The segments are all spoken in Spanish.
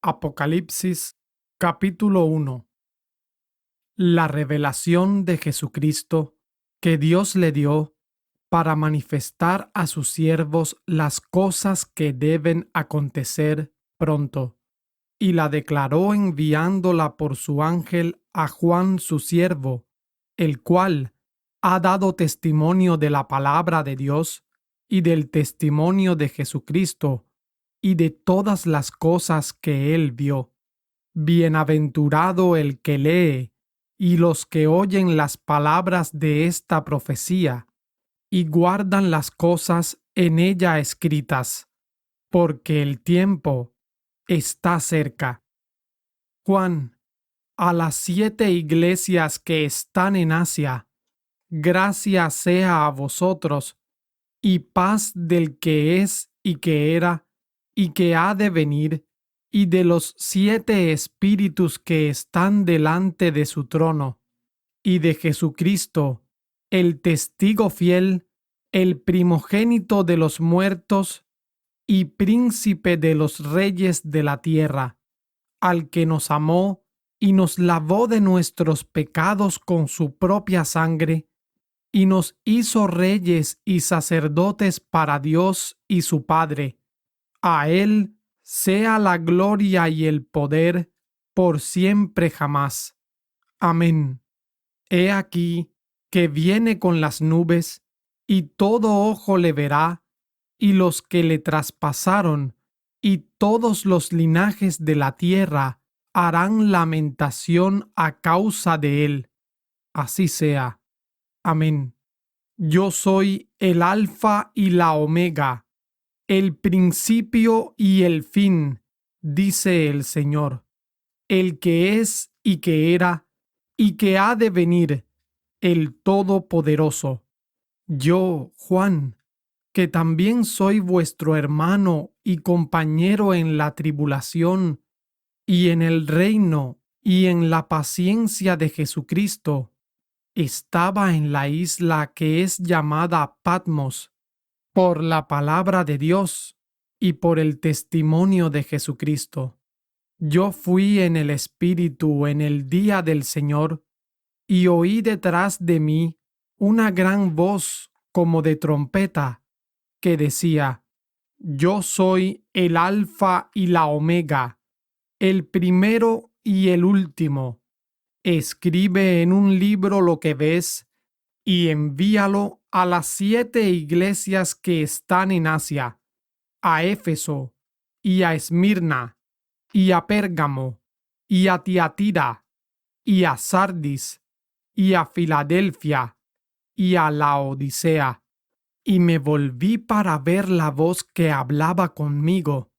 Apocalipsis capítulo 1. La revelación de Jesucristo que Dios le dio para manifestar a sus siervos las cosas que deben acontecer pronto, y la declaró enviándola por su ángel a Juan su siervo, el cual ha dado testimonio de la palabra de Dios y del testimonio de Jesucristo y de todas las cosas que él vio. Bienaventurado el que lee y los que oyen las palabras de esta profecía y guardan las cosas en ella escritas, porque el tiempo está cerca. Juan, a las 7 iglesias que están en Asia, gracia sea a vosotros y paz del que es y que era y que ha de venir, y de los 7 espíritus que están delante de su trono, y de Jesucristo, el testigo fiel, el primogénito de los muertos y príncipe de los reyes de la tierra, al que nos amó y nos lavó de nuestros pecados con su propia sangre, y nos hizo reyes y sacerdotes para Dios y su Padre. A Él sea la gloria y el poder por siempre jamás. Amén. He aquí que viene con las nubes, y todo ojo le verá, y los que le traspasaron, y todos los linajes de la tierra harán lamentación a causa de él. Así sea. Amén. Yo soy el Alfa y la Omega, el principio y el fin, dice el Señor, el que es y que era y que ha de venir, el Todopoderoso. Yo, Juan, que también soy vuestro hermano y compañero en la tribulación y en el reino y en la paciencia de Jesucristo, estaba en la isla que es llamada Patmos, por la palabra de Dios y por el testimonio de Jesucristo. Yo fui en el Espíritu en el día del Señor, y oí detrás de mí una gran voz como de trompeta, que decía: Yo soy el Alfa y la Omega, el primero y el último. Escribe en un libro lo que ves y envíalo a las 7 iglesias que están en Asia, a Éfeso, y a Esmirna, y a Pérgamo, y a Tiatira, y a Sardis, y a Filadelfia, y a Laodicea. Y me volví para ver la voz que hablaba conmigo,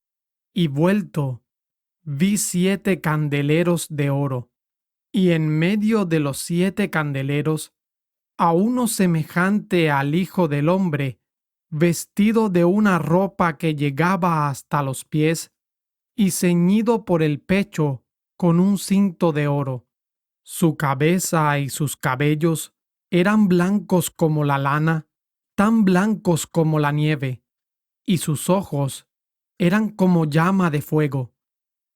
y vuelto, vi 7 candeleros de oro, y en medio de los 7 candeleros, a uno semejante al Hijo del Hombre, vestido de una ropa que llegaba hasta los pies, y ceñido por el pecho con un cinto de oro. Su cabeza y sus cabellos eran blancos como la lana, tan blancos como la nieve, y sus ojos eran como llama de fuego,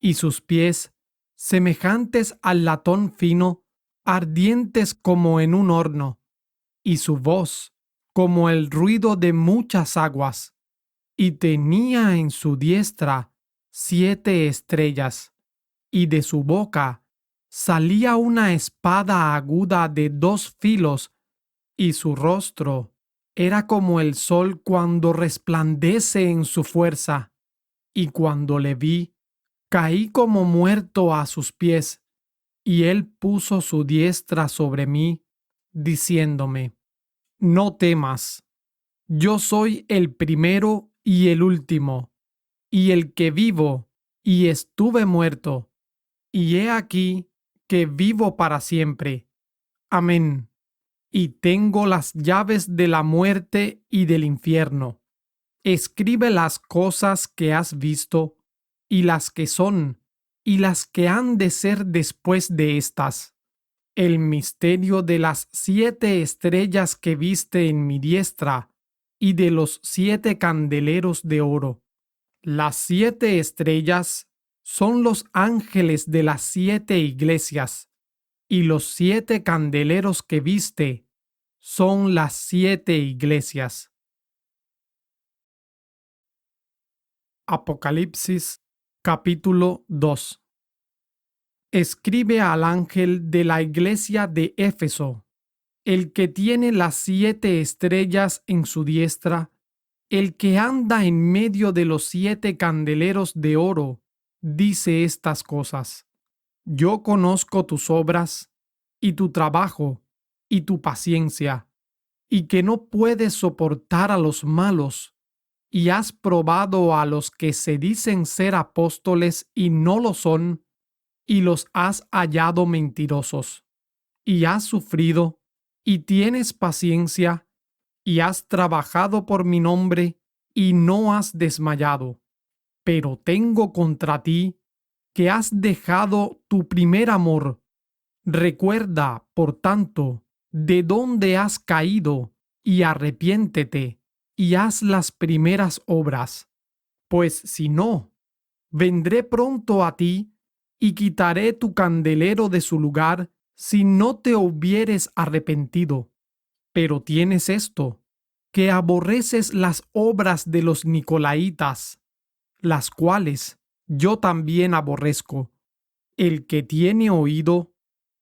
y sus pies semejantes al latón fino, ardientes como en un horno, y su voz como el ruido de muchas aguas, y tenía en su diestra 7 estrellas, y de su boca salía una espada aguda de 2 filos, y su rostro era como el sol cuando resplandece en su fuerza. Y cuando le vi, caí como muerto a sus pies, y él puso su diestra sobre mí, diciéndome: No temas, yo soy el primero y el último, y el que vivo, y estuve muerto, y he aquí que vivo para siempre. Amén. Y tengo las llaves de la muerte y del infierno. Escribe las cosas que has visto, y las que son, y las que han de ser después de estas. El misterio de las 7 estrellas que viste en mi diestra, y de los 7 candeleros de oro. Las 7 estrellas son los ángeles de las 7 iglesias, y los 7 candeleros que viste son las 7 iglesias. Apocalipsis capítulo 2. Escribe al ángel de la iglesia de Éfeso, el que tiene las 7 estrellas en su diestra, el que anda en medio de los 7 candeleros de oro, dice estas cosas: Yo conozco tus obras, y tu trabajo, y tu paciencia, y que no puedes soportar a los malos, y has probado a los que se dicen ser apóstoles y no lo son, y los has hallado mentirosos, y has sufrido, y tienes paciencia, y has trabajado por mi nombre, y no has desmayado. Pero tengo contra ti que has dejado tu primer amor. Recuerda, por tanto, de dónde has caído, y arrepiéntete, y haz las primeras obras. Pues si no, vendré pronto a ti, y quitaré tu candelero de su lugar, si no te hubieres arrepentido. Pero tienes esto, que aborreces las obras de los nicolaítas, las cuales yo también aborrezco. El que tiene oído,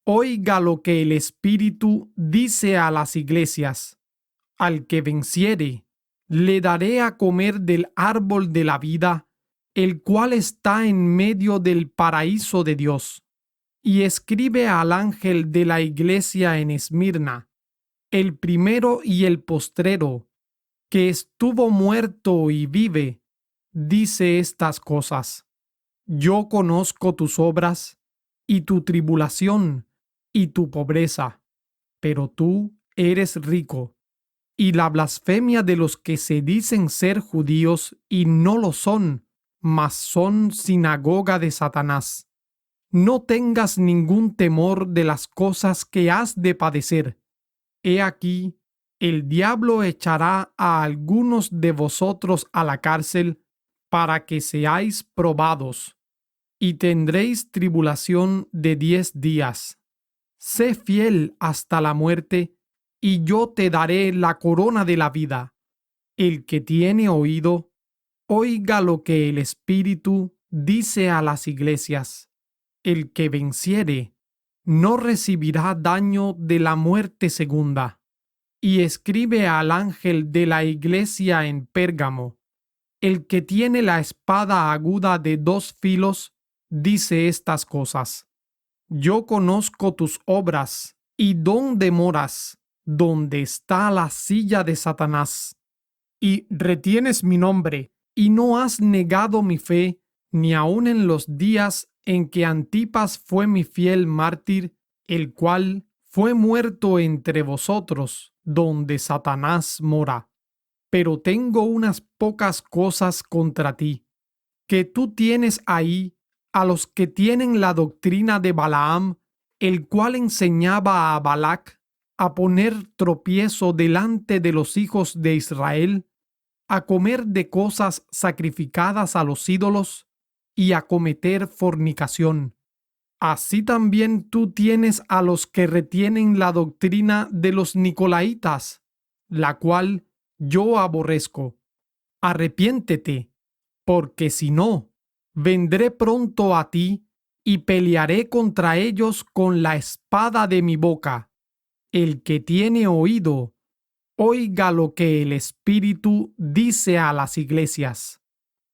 oiga lo que el Espíritu dice a las iglesias. Al que venciere, le daré a comer del árbol de la vida, el cual está en medio del paraíso de Dios. Y escribe al ángel de la iglesia en Esmirna, el primero y el postrero, que estuvo muerto y vive, dice estas cosas: Yo conozco tus obras, y tu tribulación, y tu pobreza, pero tú eres rico, y la blasfemia de los que se dicen ser judíos y no lo son, mas son sinagoga de Satanás. No tengas ningún temor de las cosas que has de padecer. He aquí, el diablo echará a algunos de vosotros a la cárcel para que seáis probados, y tendréis tribulación de 10 días. Sé fiel hasta la muerte, y yo te daré la corona de la vida. El que tiene oído, oiga lo que el Espíritu dice a las iglesias. El que venciere, no recibirá daño de la muerte segunda. Y escribe al ángel de la iglesia en Pérgamo, el que tiene la espada aguda de 2 filos, dice estas cosas: Yo conozco tus obras, y dónde moras, donde está la silla de Satanás. Y retienes mi nombre, y no has negado mi fe, ni aun en los días en que Antipas fue mi fiel mártir, el cual fue muerto entre vosotros, donde Satanás mora. Pero tengo unas pocas cosas contra ti, que tú tienes ahí a los que tienen la doctrina de Balaam, el cual enseñaba a Balac a poner tropiezo delante de los hijos de Israel, a comer de cosas sacrificadas a los ídolos y a cometer fornicación. Así también tú tienes a los que retienen la doctrina de los nicolaítas, la cual yo aborrezco. Arrepiéntete, porque si no, vendré pronto a ti y pelearé contra ellos con la espada de mi boca. El que tiene oído, oiga lo que el Espíritu dice a las iglesias.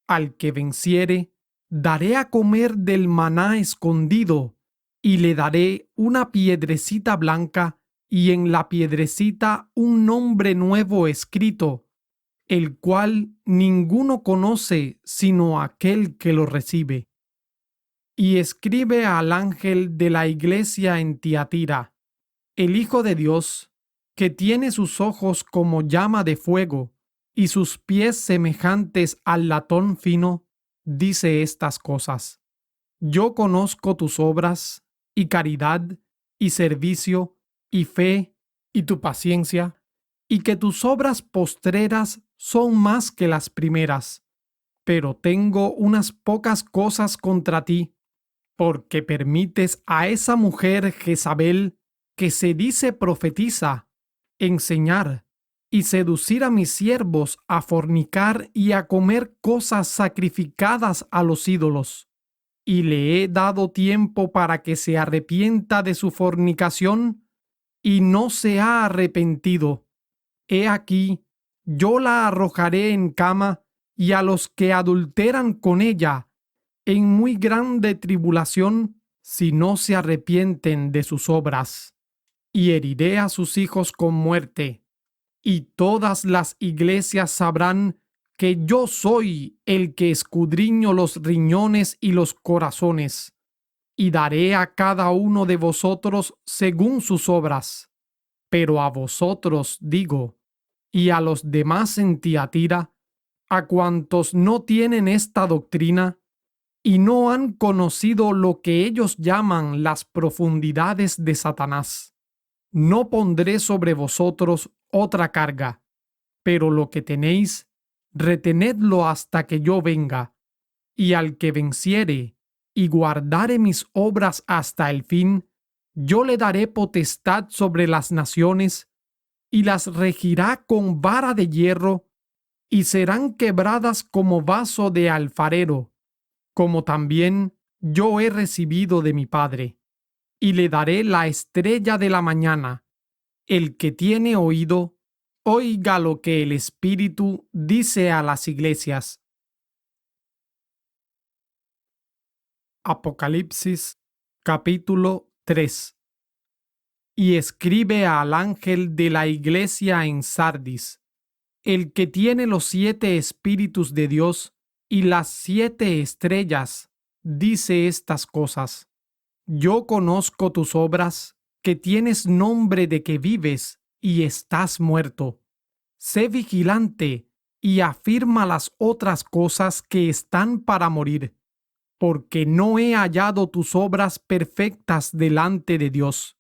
Al que venciere, daré a comer del maná escondido, y le daré una piedrecita blanca, y en la piedrecita un nombre nuevo escrito, el cual ninguno conoce sino aquel que lo recibe. Y escribe al ángel de la iglesia en Tiatira, el Hijo de Dios, que tiene sus ojos como llama de fuego y sus pies semejantes al latón fino, dice estas cosas: Yo conozco tus obras, y caridad, y servicio, y fe, y tu paciencia, y que tus obras postreras son más que las primeras. Pero tengo unas pocas cosas contra ti, porque permites a esa mujer Jezabel, que se dice profetiza, enseñar y seducir a mis siervos a fornicar y a comer cosas sacrificadas a los ídolos. Y le he dado tiempo para que se arrepienta de su fornicación, y no se ha arrepentido. He aquí, yo la arrojaré en cama, y a los que adulteran con ella, en muy grande tribulación, si no se arrepienten de sus obras. Y heriré a sus hijos con muerte, y todas las iglesias sabrán que yo soy el que escudriño los riñones y los corazones, y daré a cada uno de vosotros según sus obras. Pero a vosotros digo, y a los demás en Tiatira, a cuantos no tienen esta doctrina, y no han conocido lo que ellos llaman las profundidades de Satanás, no pondré sobre vosotros otra carga, pero lo que tenéis, retenedlo hasta que yo venga. Y al que venciere y guardare mis obras hasta el fin, yo le daré potestad sobre las naciones, y las regirá con vara de hierro, y serán quebradas como vaso de alfarero, como también yo he recibido de mi Padre. Y le daré la estrella de la mañana. El que tiene oído, oiga lo que el Espíritu dice a las iglesias. Apocalipsis capítulo 3. Y escribe al ángel de la iglesia en Sardis, el que tiene los 7 espíritus de Dios y las 7 estrellas, dice estas cosas. Yo conozco tus obras, que tienes nombre de que vives y estás muerto. Sé vigilante y afirma las otras cosas que están para morir, porque no he hallado tus obras perfectas delante de Dios.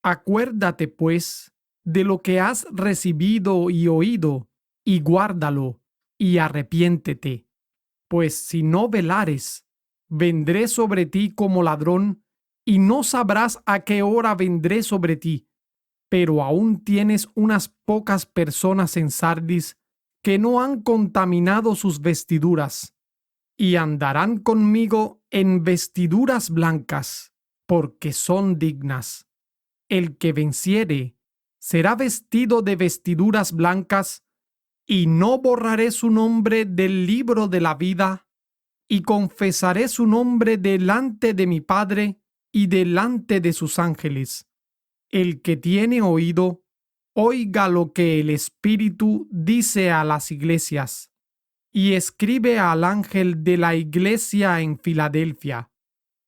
Acuérdate, pues, de lo que has recibido y oído, y guárdalo, y arrepiéntete. Pues si no velares, vendré sobre ti como ladrón, y no sabrás a qué hora vendré sobre ti. Pero aún tienes unas pocas personas en Sardis que no han contaminado sus vestiduras, y andarán conmigo en vestiduras blancas, porque son dignas. El que venciere será vestido de vestiduras blancas, y no borraré su nombre del libro de la vida, y confesaré su nombre delante de mi Padre y delante de sus ángeles. El que tiene oído, oiga lo que el Espíritu dice a las iglesias. Y escribe al ángel de la iglesia en Filadelfia,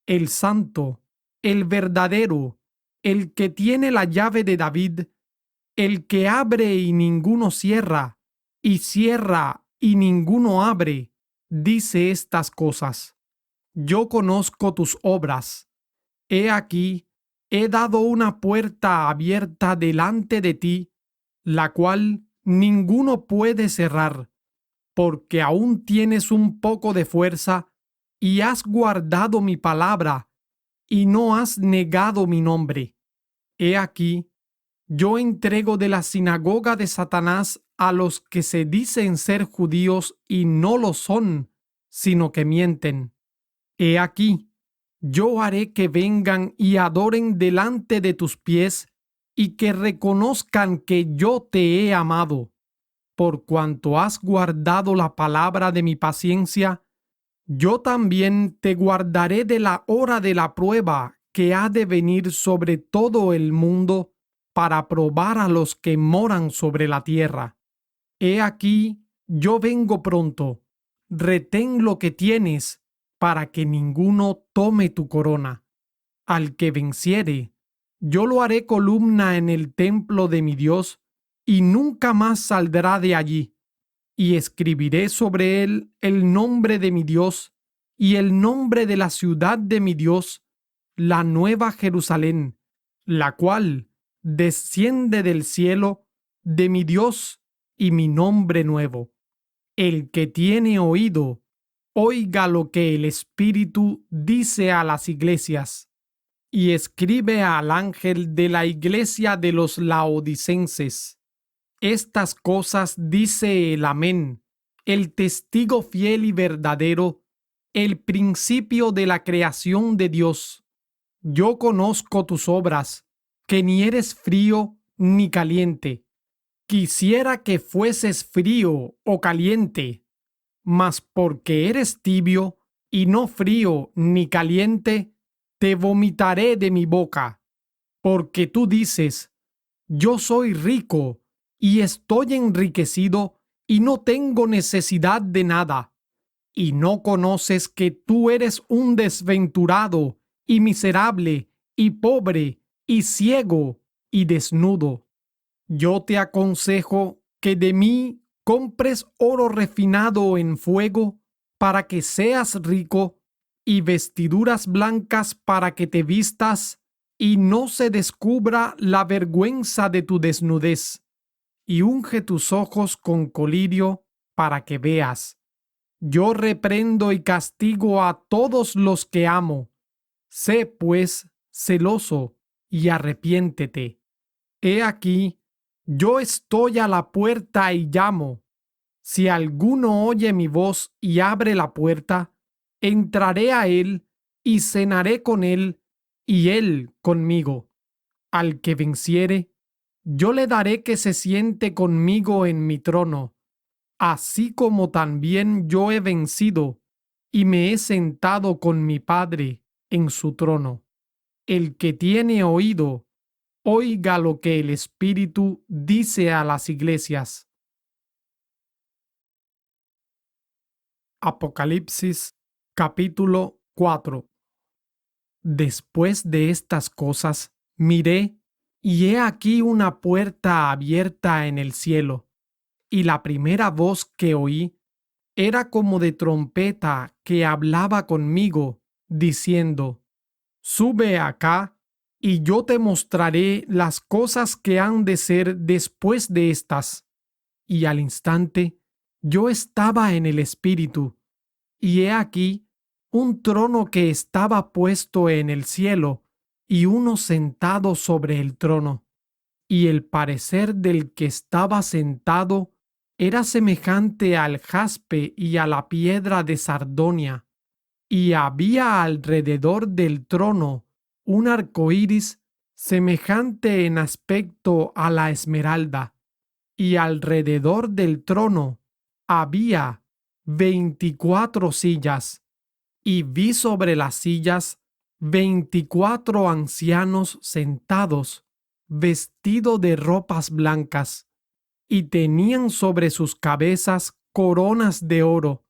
el santo, el verdadero, el que tiene la llave de David, el que abre y ninguno cierra, y cierra y ninguno abre, dice estas cosas. Yo conozco tus obras. He aquí, he dado una puerta abierta delante de ti, la cual ninguno puede cerrar, porque aún tienes un poco de fuerza, y has guardado mi palabra, y no has negado mi nombre. He aquí, yo entrego de la sinagoga de Satanás a los que se dicen ser judíos y no lo son, sino que mienten. He aquí, yo haré que vengan y adoren delante de tus pies, y que reconozcan que yo te he amado. Por cuanto has guardado la palabra de mi paciencia, yo también te guardaré de la hora de la prueba que ha de venir sobre todo el mundo, para probar a los que moran sobre la tierra. He aquí, yo vengo pronto. Retén lo que tienes, para que ninguno tome tu corona. Al que venciere, yo lo haré columna en el templo de mi Dios, y nunca más saldrá de allí. Y escribiré sobre él el nombre de mi Dios y el nombre de la ciudad de mi Dios, la nueva Jerusalén, la cual desciende del cielo de mi Dios, y mi nombre nuevo. El que tiene oído, oiga lo que el Espíritu dice a las iglesias. Y escribe al ángel de la iglesia de los laodicenses: estas cosas dice el Amén, el testigo fiel y verdadero, el principio de la creación de Dios. Yo conozco tus obras, que ni eres frío ni caliente. Quisiera que fueses frío o caliente, mas porque eres tibio y no frío ni caliente, te vomitaré de mi boca. Porque tú dices: yo soy rico y estoy enriquecido y no tengo necesidad de nada, y no conoces que tú eres un desventurado y miserable y pobre y ciego y desnudo. Yo te aconsejo que de mí compres oro refinado en fuego para que seas rico, y vestiduras blancas para que te vistas y no se descubra la vergüenza de tu desnudez, y unge tus ojos con colirio para que veas. Yo reprendo y castigo a todos los que amo. Sé, pues, celoso y arrepiéntete. He aquí, yo estoy a la puerta y llamo. Si alguno oye mi voz y abre la puerta, entraré a él y cenaré con él y él conmigo. Al que venciere, yo le daré que se siente conmigo en mi trono, así como también yo he vencido y me he sentado con mi Padre en su trono. El que tiene oído, oiga lo que el Espíritu dice a las iglesias. Apocalipsis capítulo 4. Después de estas cosas, miré, y he aquí una puerta abierta en el cielo, y la primera voz que oí era como de trompeta que hablaba conmigo, diciendo: sube acá, y yo te mostraré las cosas que han de ser después de estas. Y al instante yo estaba en el Espíritu, y he aquí un trono que estaba puesto en el cielo, y uno sentado sobre el trono. Y el parecer del que estaba sentado era semejante al jaspe y a la piedra de sardonia. Y había alrededor del trono un arco iris semejante en aspecto a la esmeralda. Y alrededor del trono había 24 sillas, y vi sobre las sillas 24 ancianos sentados, vestidos de ropas blancas, y tenían sobre sus cabezas coronas de oro,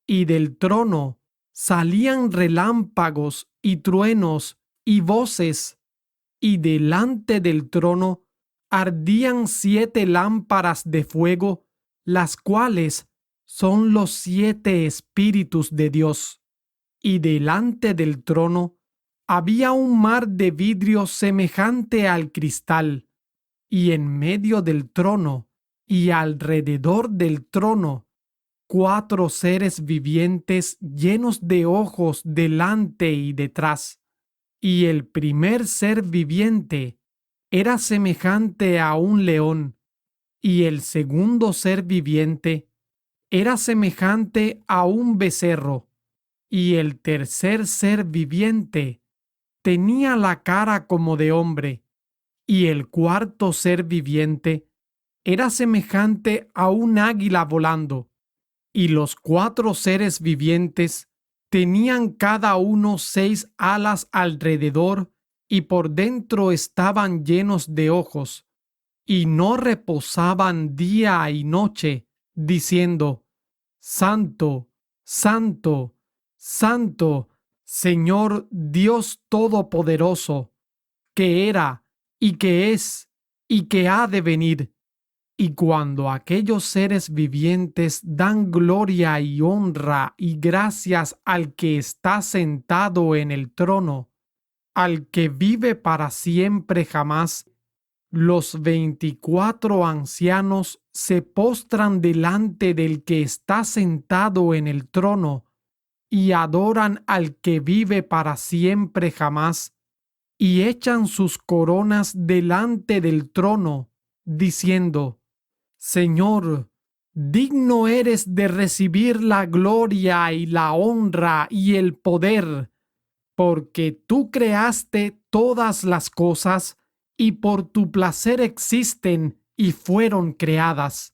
y del trono salían relámpagos y truenos y voces, y delante del trono ardían 7 lámparas de fuego, las cuales son los 7 espíritus de Dios. Y delante del trono había un mar de vidrio semejante al cristal, y en medio del trono y alrededor del trono 4 seres vivientes llenos de ojos delante y detrás. Y el primer ser viviente era semejante a un león, y el segundo ser viviente era semejante a un becerro, y el tercer ser viviente tenía la cara como de hombre, y el cuarto ser viviente era semejante a un águila volando. Y los 4 seres vivientes tenían cada uno 6 alas alrededor, y por dentro estaban llenos de ojos, y no reposaban día y noche, diciendo: Santo, Santo, Santo, Señor Dios Todopoderoso, que era, y que es, y que ha de venir. Y cuando aquellos seres vivientes dan gloria y honra y gracias al que está sentado en el trono, al que vive para siempre jamás, los 24 ancianos se postran delante del que está sentado en el trono y adoran al que vive para siempre jamás, y echan sus coronas delante del trono, diciendo: Señor, digno eres de recibir la gloria y la honra y el poder, porque tú creaste todas las cosas y por tu placer existen y fueron creadas.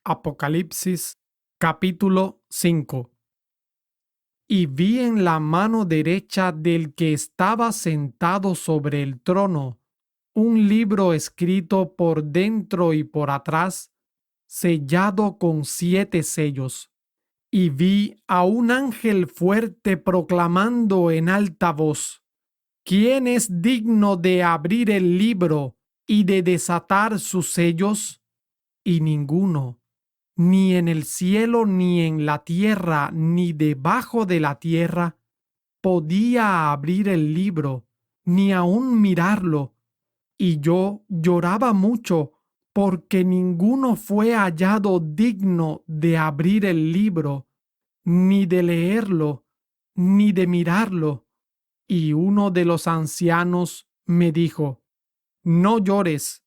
Apocalipsis capítulo 5. Y vi en la mano derecha del que estaba sentado sobre el trono un libro escrito por dentro y por atrás, sellado con 7 sellos. Y vi a un ángel fuerte proclamando en alta voz: ¿Quién es digno de abrir el libro y de desatar sus sellos? Y ninguno, ni en el cielo, ni en la tierra, ni debajo de la tierra, podía abrir el libro, ni aun mirarlo. Y yo lloraba mucho, porque ninguno fue hallado digno de abrir el libro, ni de leerlo, ni de mirarlo. Y uno de los ancianos me dijo: No llores.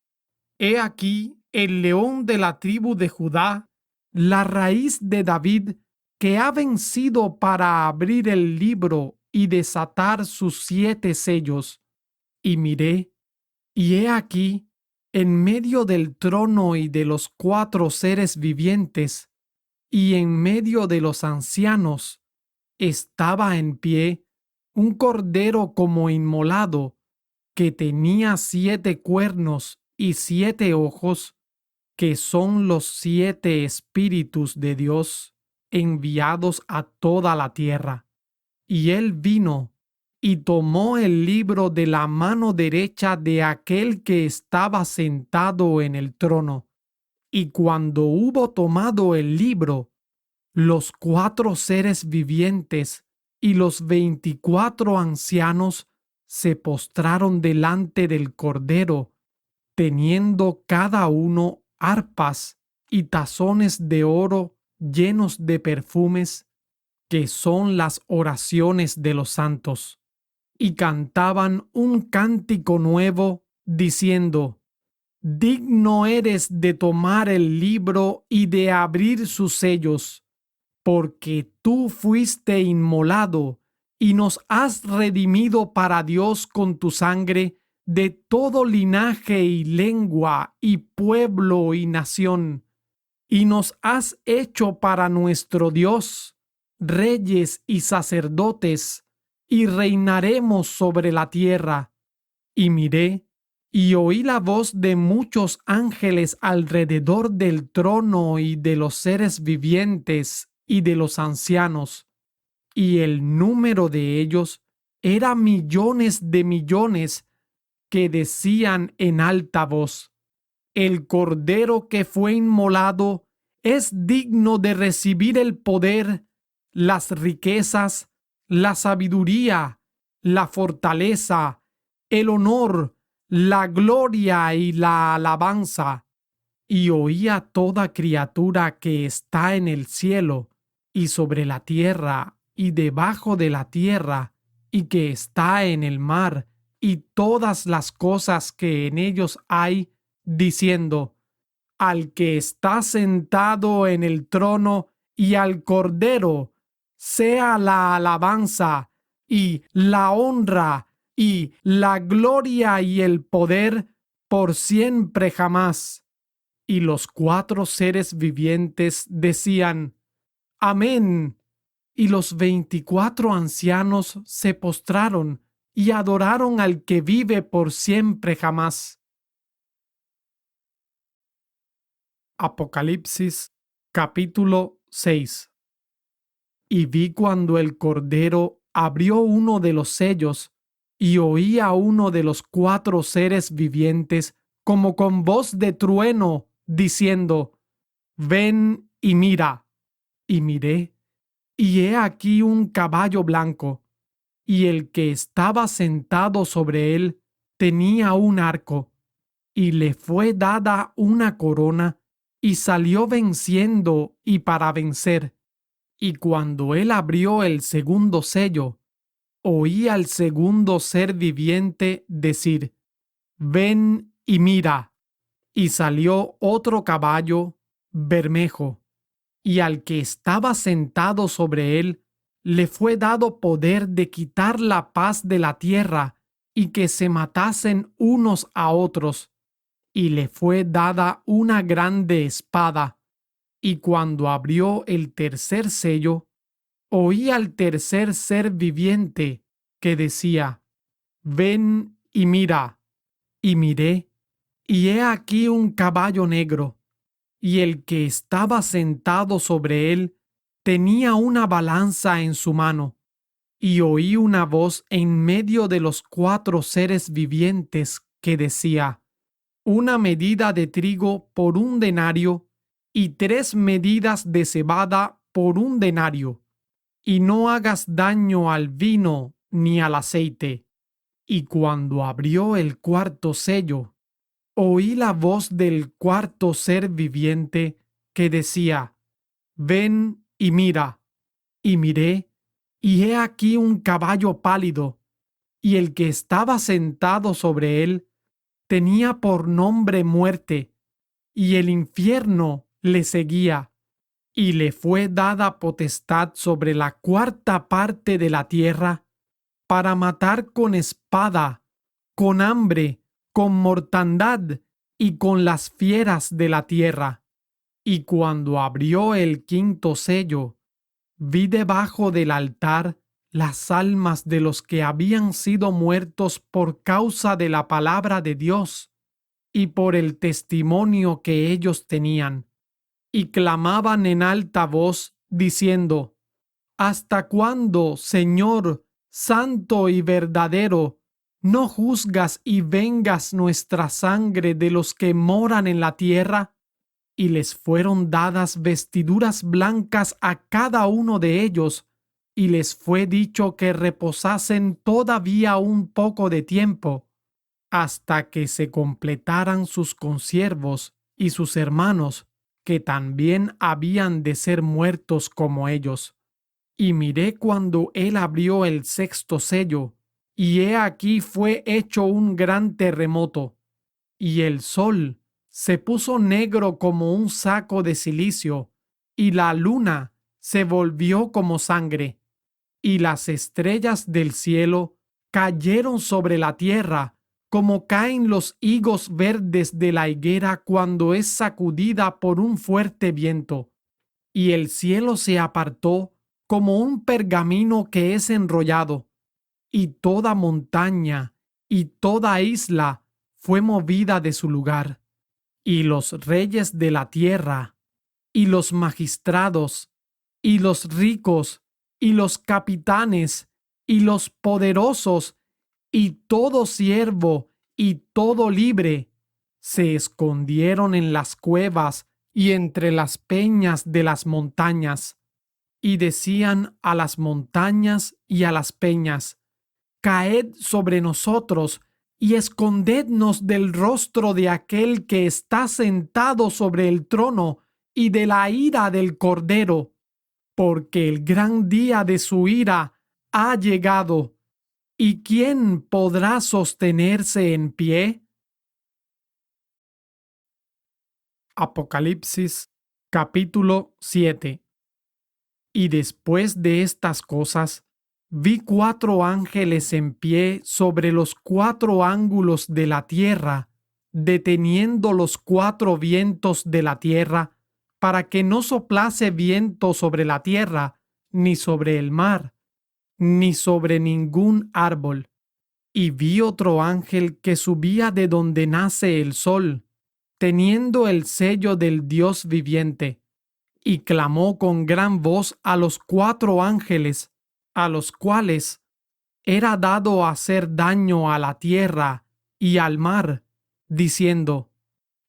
He aquí el león de la tribu de Judá, la raíz de David, que ha vencido para abrir el libro y desatar sus 7 sellos. Y miré, y he aquí, en medio del trono y de los 4 seres vivientes, y en medio de los ancianos, estaba en pie un cordero como inmolado, que tenía 7 cuernos y 7 ojos, que son los 7 espíritus de Dios enviados a toda la tierra. Y él vino y tomó el libro de la mano derecha de aquel que estaba sentado en el trono. Y cuando hubo tomado el libro, los 4 seres vivientes y los 24 ancianos se postraron delante del Cordero, teniendo cada uno arpas y tazones de oro llenos de perfumes, que son las oraciones de los santos, y cantaban un cántico nuevo, diciendo: Digno eres de tomar el libro y de abrir sus sellos, porque tú fuiste inmolado y nos has redimido para Dios con tu sangre de todo linaje y lengua y pueblo y nación, y nos has hecho para nuestro Dios reyes y sacerdotes, y reinaremos sobre la tierra. Y miré, y oí la voz de muchos ángeles alrededor del trono y de los seres vivientes y de los ancianos, y el número de ellos era millones de millones, que decían en alta voz: El Cordero que fue inmolado es digno de recibir el poder, las riquezas, la sabiduría, la fortaleza, el honor, la gloria y la alabanza. Y oía toda criatura que está en el cielo y sobre la tierra y debajo de la tierra y que está en el mar y todas las cosas que en ellos hay, diciendo: Al que está sentado en el trono y al Cordero, sea la alabanza y la honra y la gloria y el poder por siempre jamás. Y los 4 seres vivientes decían: Amén. Y los 24 ancianos se postraron y adoraron al que vive por siempre jamás. Apocalipsis capítulo 6. Y vi cuando el Cordero abrió uno de los sellos, y oí a uno de los 4 seres vivientes como con voz de trueno, diciendo: Ven y mira. Y miré, y he aquí un caballo blanco, y el que estaba sentado sobre él tenía un arco, y le fue dada una corona, y salió venciendo y para vencer. Y cuando él abrió el segundo sello, oí al segundo ser viviente decir: Ven y mira. Y salió otro caballo bermejo, y al que estaba sentado sobre él le fue dado poder de quitar la paz de la tierra y que se matasen unos a otros, y le fue dada una grande espada. Y cuando abrió el tercer sello, oí al tercer ser viviente que decía: Ven y mira. Y miré, y he aquí un caballo negro, y el que estaba sentado sobre él tenía una balanza en su mano, y oí una voz en medio de los cuatro seres vivientes que decía: Una medida de trigo por un denario, y 3 medidas de cebada por un denario, y no hagas daño al vino ni al aceite. Y cuando abrió el cuarto sello, oí la voz del cuarto ser viviente que decía: Ven y mira. Y miré, y he aquí un caballo pálido, y el que estaba sentado sobre él tenía por nombre Muerte, y el infierno le seguía, y le fue dada potestad sobre la cuarta parte de la tierra, para matar con espada, con hambre, con mortandad y con las fieras de la tierra. Y cuando abrió el quinto sello, vi debajo del altar las almas de los que habían sido muertos por causa de la palabra de Dios y por el testimonio que ellos tenían, y clamaban en alta voz, diciendo: ¿Hasta cuándo, Señor, santo y verdadero, no juzgas y vengas nuestra sangre de los que moran en la tierra? Y les fueron dadas vestiduras blancas a cada uno de ellos, y les fue dicho que reposasen todavía un poco de tiempo, hasta que se completaran sus consiervos y sus hermanos, que también habían de ser muertos como ellos. Y miré cuando él abrió el sexto sello, y he aquí fue hecho un gran terremoto, y el sol se puso negro como un saco de cilicio, y la luna se volvió como sangre, y las estrellas del cielo cayeron sobre la tierra, como caen los higos verdes de la higuera cuando es sacudida por un fuerte viento. Y el cielo se apartó como un pergamino que es enrollado, y toda montaña y toda isla fue movida de su lugar, y los reyes de la tierra, y los magistrados, y los ricos, y los capitanes, y los poderosos, y todo siervo, y todo libre, se escondieron en las cuevas y entre las peñas de las montañas, y decían a las montañas y a las peñas: Caed sobre nosotros y escondednos del rostro de aquel que está sentado sobre el trono y de la ira del Cordero, porque el gran día de su ira ha llegado. ¿Y quién podrá sostenerse en pie? Apocalipsis capítulo 7. Y después de estas cosas, vi 4 ángeles en pie sobre los 4 ángulos de la tierra, deteniendo los 4 vientos de la tierra, para que no soplase viento sobre la tierra, ni sobre el mar, ni sobre ningún árbol. Y vi otro ángel que subía de donde nace el sol, teniendo el sello del Dios viviente, y clamó con gran voz a los 4 ángeles, a los cuales era dado hacer daño a la tierra y al mar, diciendo: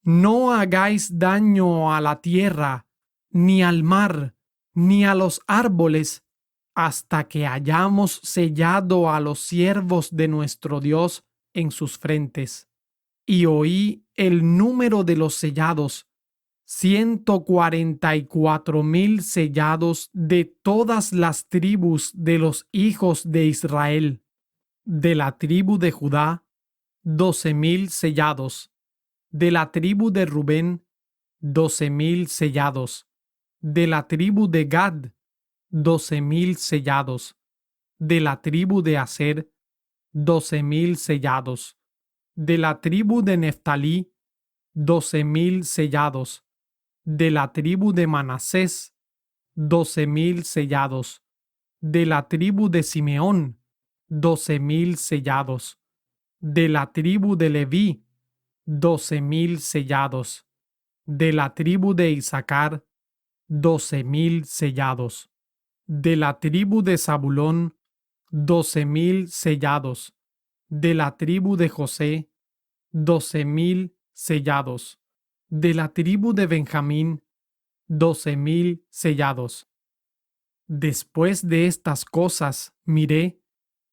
No hagáis daño a la tierra, ni al mar, ni a los árboles, hasta que hayamos sellado a los siervos de nuestro Dios en sus frentes. Y oí el número de los sellados, 144,000 sellados de todas las tribus de los hijos de Israel. De la tribu de Judá, 12,000 sellados. De la tribu de Rubén, 12,000 sellados. De la tribu de Gad, 12,000 sellados. De la tribu de Aser, 12,000 sellados. De la tribu de Neftalí, 12,000 sellados. De la tribu de Manasés, 12,000 sellados. De la tribu de Simeón, 12,000 sellados. De la tribu de Leví, 12,000 sellados. De la tribu de Isaacar, 12,000 sellados. De la tribu de Zabulón, 12,000 sellados. De la tribu de José, 12,000 sellados. De la tribu de Benjamín, 12,000 sellados. Después de estas cosas miré,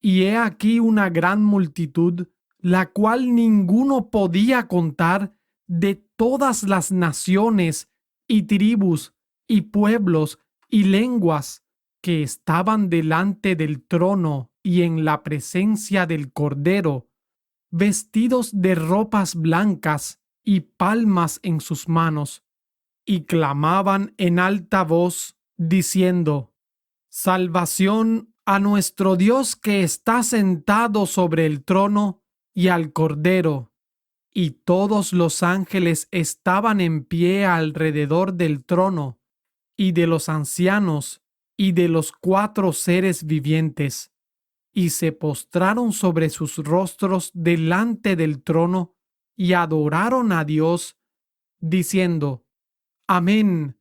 y he aquí una gran multitud, la cual ninguno podía contar, de todas las naciones y tribus y pueblos y lenguas, que estaban delante del trono y en la presencia del Cordero, vestidos de ropas blancas y palmas en sus manos, y clamaban en alta voz, diciendo: Salvación a nuestro Dios que está sentado sobre el trono y al Cordero. Y todos los ángeles estaban en pie alrededor del trono, y de los ancianos, y de los 4 seres vivientes, y se postraron sobre sus rostros delante del trono, y adoraron a Dios, diciendo: Amén.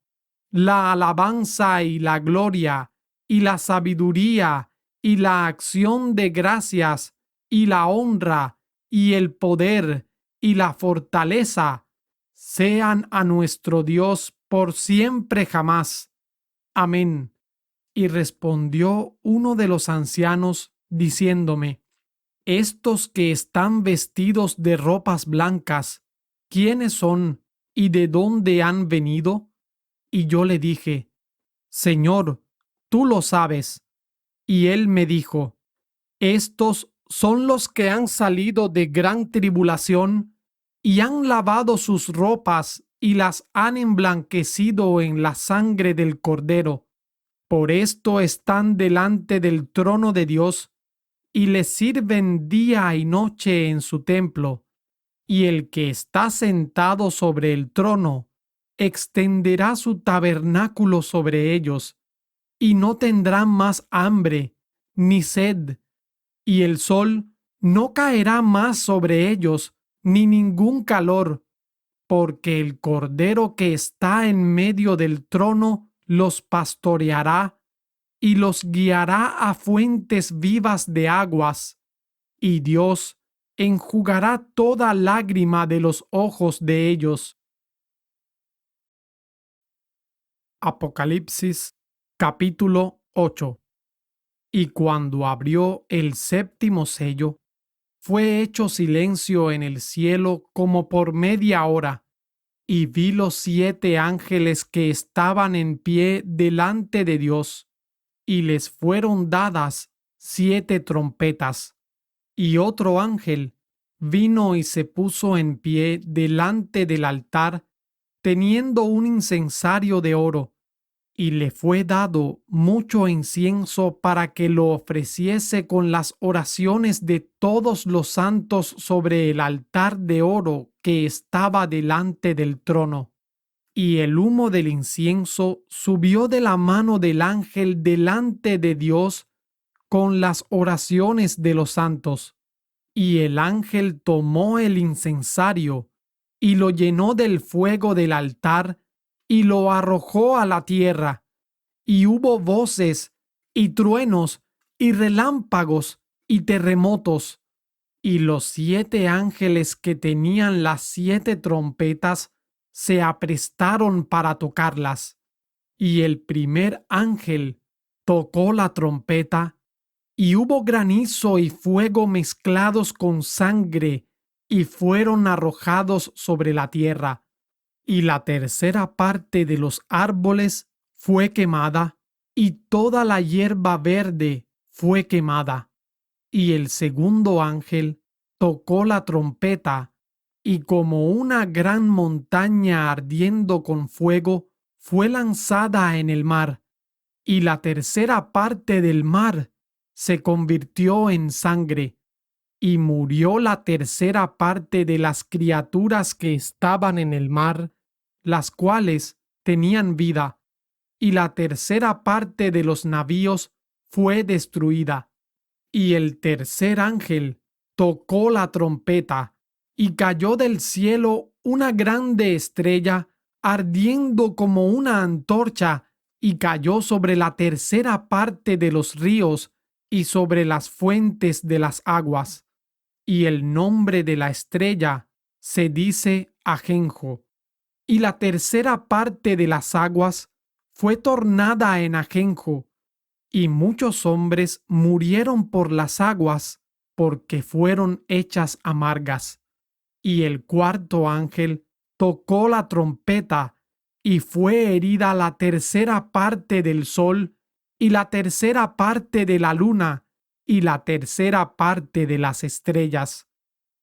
La alabanza y la gloria, y la sabiduría, y la acción de gracias, y la honra, y el poder, y la fortaleza, sean a nuestro Dios por siempre jamás. Amén. Y respondió uno de los ancianos, diciéndome: Estos que están vestidos de ropas blancas, ¿quiénes son y de dónde han venido? Y yo le dije: Señor, tú lo sabes. Y él me dijo: Estos son los que han salido de gran tribulación y han lavado sus ropas y las han emblanquecido en la sangre del Cordero. Por esto están delante del trono de Dios y le sirven día y noche en su templo. Y el que está sentado sobre el trono extenderá su tabernáculo sobre ellos, y no tendrán más hambre ni sed, y el sol no caerá más sobre ellos, ni ningún calor, porque el Cordero que está en medio del trono los pastoreará y los guiará a fuentes vivas de aguas, y Dios enjugará toda lágrima de los ojos de ellos. Apocalipsis capítulo 8. Y cuando abrió el séptimo sello, fue hecho silencio en el cielo como por media hora, y vi los 7 ángeles que estaban en pie delante de Dios, y les fueron dadas 7 trompetas. Y otro ángel vino y se puso en pie delante del altar, teniendo un incensario de oro, y le fue dado mucho incienso para que lo ofreciese con las oraciones de todos los santos sobre el altar de oro que estaba delante del trono. Y el humo del incienso subió de la mano del ángel delante de Dios con las oraciones de los santos. Y el ángel tomó el incensario y lo llenó del fuego del altar y lo arrojó a la tierra. Y hubo voces y truenos y relámpagos y terremotos. Y los 7 ángeles que tenían las 7 trompetas se aprestaron para tocarlas. Y el primer ángel tocó la trompeta, y hubo granizo y fuego mezclados con sangre, y fueron arrojados sobre la tierra. y la tercera parte de los árboles fue quemada, y toda la hierba verde fue quemada. Y el segundo ángel tocó la trompeta, y como una gran montaña ardiendo con fuego fue lanzada en el mar, y la tercera parte del mar se convirtió en sangre, y murió la tercera parte de las criaturas que estaban en el mar, las cuales tenían vida, y la tercera parte de los navíos fue destruida. Y el tercer ángel tocó la trompeta, y cayó del cielo una grande estrella, ardiendo como una antorcha, y cayó sobre la tercera parte de los ríos y sobre las fuentes de las aguas. Y el nombre de la estrella se dice Ajenjo. Y la tercera parte de las aguas fue tornada en ajenjo, y muchos hombres murieron por las aguas, porque fueron hechas amargas. Y el cuarto ángel tocó la trompeta, y fue herida la tercera parte del sol, y la tercera parte de la luna, y la tercera parte de las estrellas,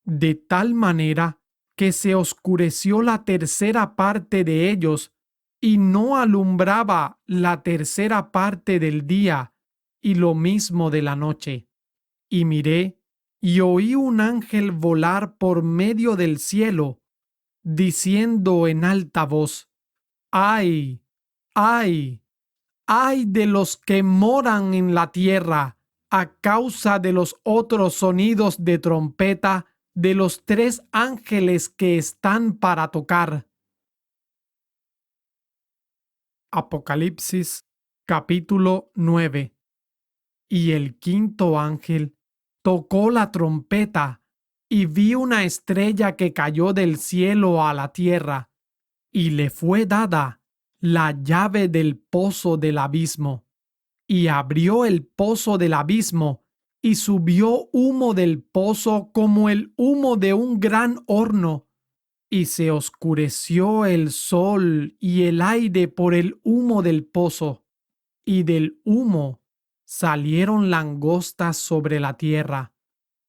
de tal manera que se oscureció la tercera parte de ellos, y no alumbraba la tercera parte del día, y lo mismo de la noche. Y miré, y oí un ángel volar por medio del cielo, diciendo en alta voz: ¡Ay, ay, ay de los que moran en la tierra, a causa de los otros sonidos de trompeta de los tres ángeles que están para tocar! Apocalipsis capítulo 9. Y el quinto ángel tocó la trompeta, y vi una estrella que cayó del cielo a la tierra, y le fue dada la llave del pozo del abismo. Y abrió el pozo del abismo, y subió humo del pozo como el humo de un gran horno, y se oscureció el sol y el aire por el humo del pozo, y del humo salieron langostas sobre la tierra,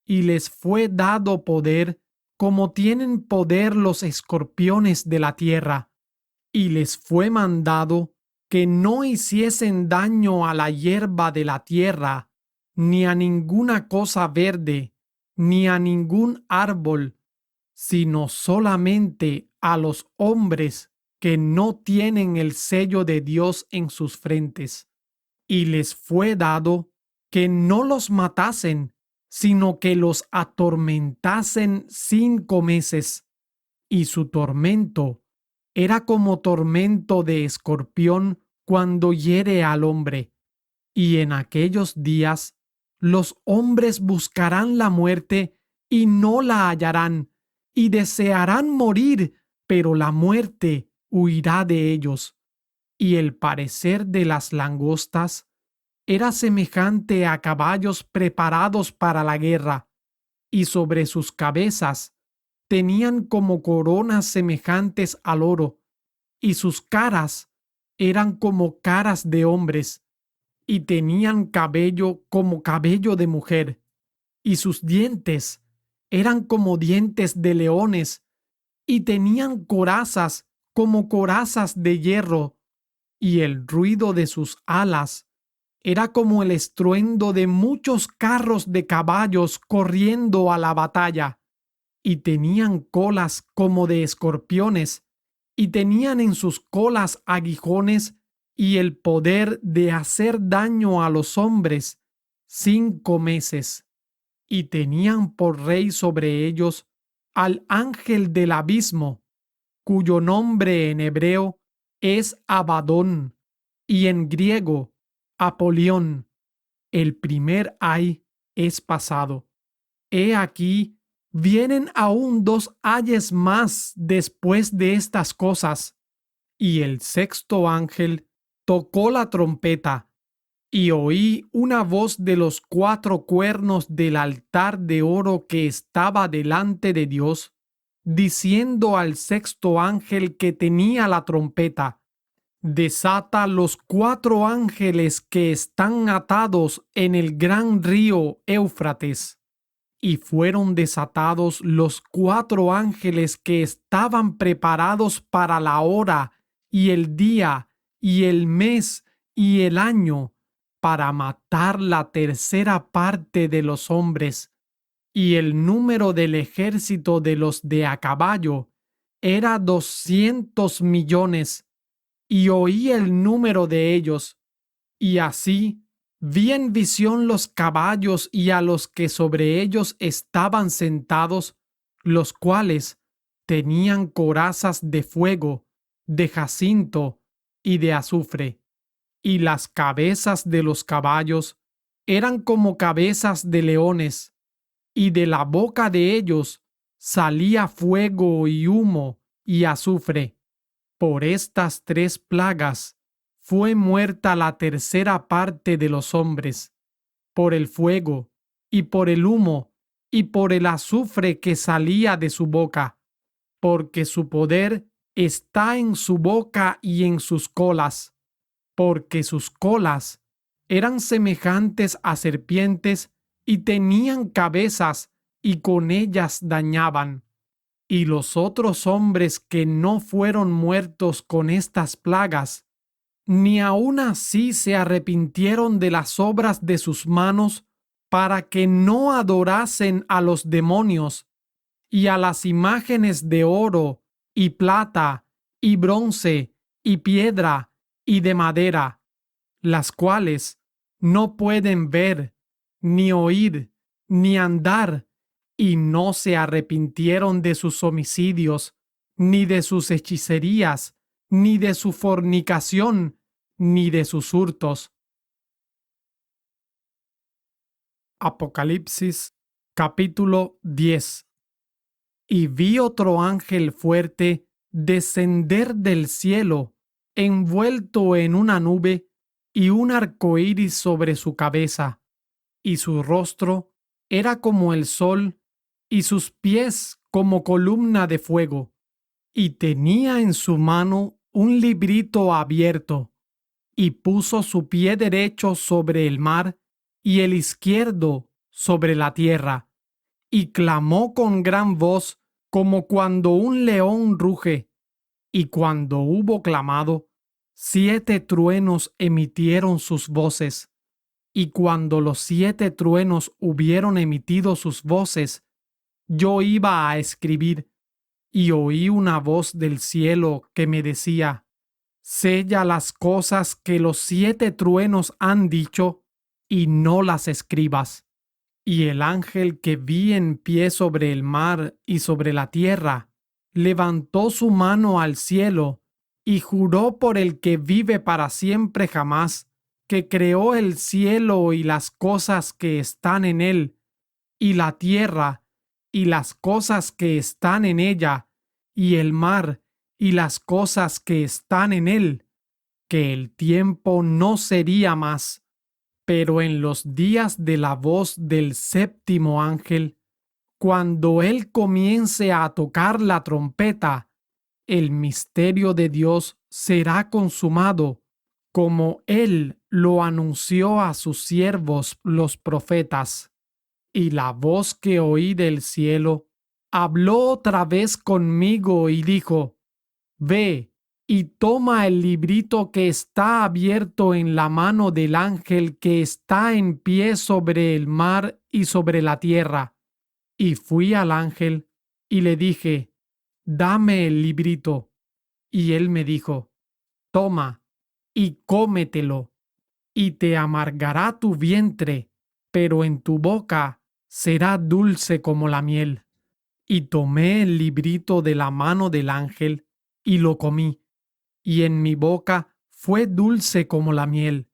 y les fue dado poder como tienen poder los escorpiones de la tierra, y les fue mandado que no hiciesen daño a la hierba de la tierra, ni a ninguna cosa verde, ni a ningún árbol, sino solamente a los hombres que no tienen el sello de Dios en sus frentes. Y les fue dado que no los matasen, sino que los atormentasen 5 meses. Y su tormento era como tormento de escorpión cuando hiere al hombre. Y en aquellos días los hombres buscarán la muerte y no la hallarán, y desearán morir, pero la muerte huirá de ellos. Y el parecer de las langostas era semejante a caballos preparados para la guerra, y sobre sus cabezas tenían como coronas semejantes al oro, y sus caras eran como caras de hombres, y tenían cabello como cabello de mujer, y sus dientes eran como dientes de leones, y tenían corazas como corazas de hierro, y el ruido de sus alas era como el estruendo de muchos carros de caballos corriendo a la batalla, y tenían colas como de escorpiones, y tenían en sus colas aguijones y el poder de hacer daño a los hombres 5 meses. Y tenían por rey sobre ellos al ángel del abismo, cuyo nombre en hebreo es Abadón, y en griego Apolión. El primer ay es pasado. He aquí, vienen aún 2 ayes más después de estas cosas. Y el sexto ángel tocó la trompeta, y oí una voz de los 4 cuernos del altar de oro que estaba delante de Dios, diciendo al sexto ángel que tenía la trompeta: desata los 4 ángeles que están atados en el gran río Éufrates. Y fueron desatados los 4 ángeles que estaban preparados para la hora y el día y el mes y el año, para matar la tercera parte de los hombres. Y el número del ejército de los de a caballo era 200 millones. Y oí el número de ellos, y así vi en visión los caballos y a los que sobre ellos estaban sentados, los cuales tenían corazas de fuego, de jacinto y de azufre, y las cabezas de los caballos eran como cabezas de leones, y de la boca de ellos salía fuego y humo y azufre. Por estas 3 plagas fue muerta la tercera parte de los hombres, por el fuego, y por el humo, y por el azufre que salía de su boca, porque su poder está en su boca y en sus colas, porque sus colas eran semejantes a serpientes y tenían cabezas, y con ellas dañaban. Y los otros hombres que no fueron muertos con estas plagas, ni aun así se arrepintieron de las obras de sus manos, para que no adorasen a los demonios y a las imágenes de oro y plata y bronce y piedra y de madera, las cuales no pueden ver, ni oír, ni andar, y no se arrepintieron de sus homicidios, ni de sus hechicerías, ni de su fornicación, ni de sus hurtos. Apocalipsis capítulo 10. Y vi otro ángel fuerte descender del cielo, envuelto en una nube y un arco iris sobre su cabeza, y su rostro era como el sol, y sus pies como columna de fuego, y tenía en su mano un librito abierto, y puso su pie derecho sobre el mar y el izquierdo sobre la tierra, y clamó con gran voz como cuando un león ruge. Y cuando hubo clamado, 7 truenos emitieron sus voces. Y cuando los 7 truenos hubieron emitido sus voces, yo iba a escribir, y oí una voz del cielo que me decía: sella las cosas que los 7 truenos han dicho, y no las escribas. Y el ángel que vi en pie sobre el mar y sobre la tierra levantó su mano al cielo y juró por el que vive para siempre jamás, que creó el cielo y las cosas que están en él, y la tierra y las cosas que están en ella, y el mar y las cosas que están en él, que el tiempo no sería más. Pero en los días de la voz del séptimo ángel, cuando él comience a tocar la trompeta, el misterio de Dios será consumado, como él lo anunció a sus siervos los profetas. Y la voz que oí del cielo habló otra vez conmigo y dijo: ve y toma el librito que está abierto en la mano del ángel que está en pie sobre el mar y sobre la tierra. Y fui al ángel y le dije: dame el librito. Y él me dijo: toma y cómetelo, y te amargará tu vientre, pero en tu boca será dulce como la miel. Y tomé el librito de la mano del ángel y lo comí, y en mi boca fue dulce como la miel.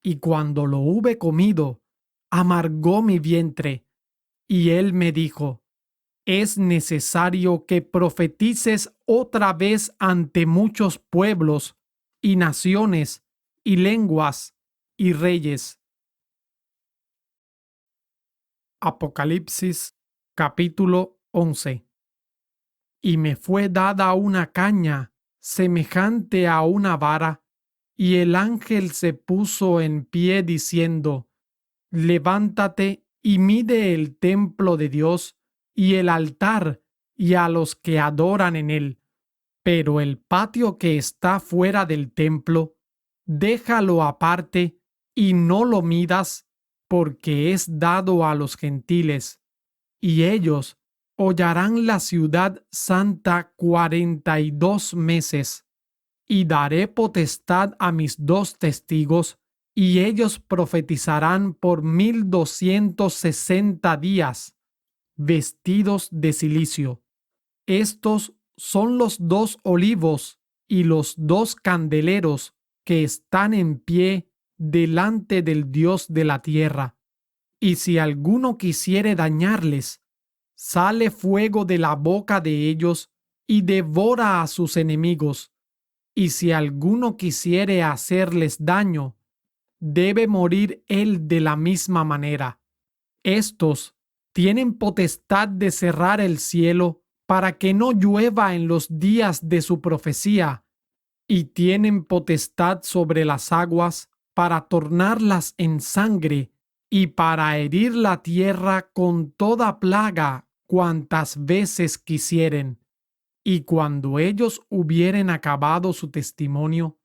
Y cuando lo hube comido, amargó mi vientre. Y él me dijo: es necesario que profetices otra vez ante muchos pueblos, y naciones, y lenguas, y reyes. Apocalipsis capítulo 11. y me fue dada una caña semejante a una vara, y el ángel se puso en pie diciendo: Levántate y mide el templo de Dios y el altar y a los que adoran en él. Pero el patio que está fuera del templo, déjalo aparte y no lo midas, porque es dado a los gentiles, y ellos hollarán la ciudad santa 42 meses. Y daré potestad a mis 2 testigos, y ellos profetizarán por 1260 días, vestidos de cilicio. Estos son los 2 olivos y los 2 candeleros que están en pie delante del Dios de la tierra. Y si alguno quisiere dañarles, sale fuego de la boca de ellos y devora a sus enemigos. Y si alguno quisiere hacerles daño, debe morir él de la misma manera. Estos tienen potestad de cerrar el cielo para que no llueva en los días de su profecía, y tienen potestad sobre las aguas para tornarlas en sangre y para herir la tierra con toda plaga cuantas veces quisieren. Y cuando ellos hubieren acabado su testimonio,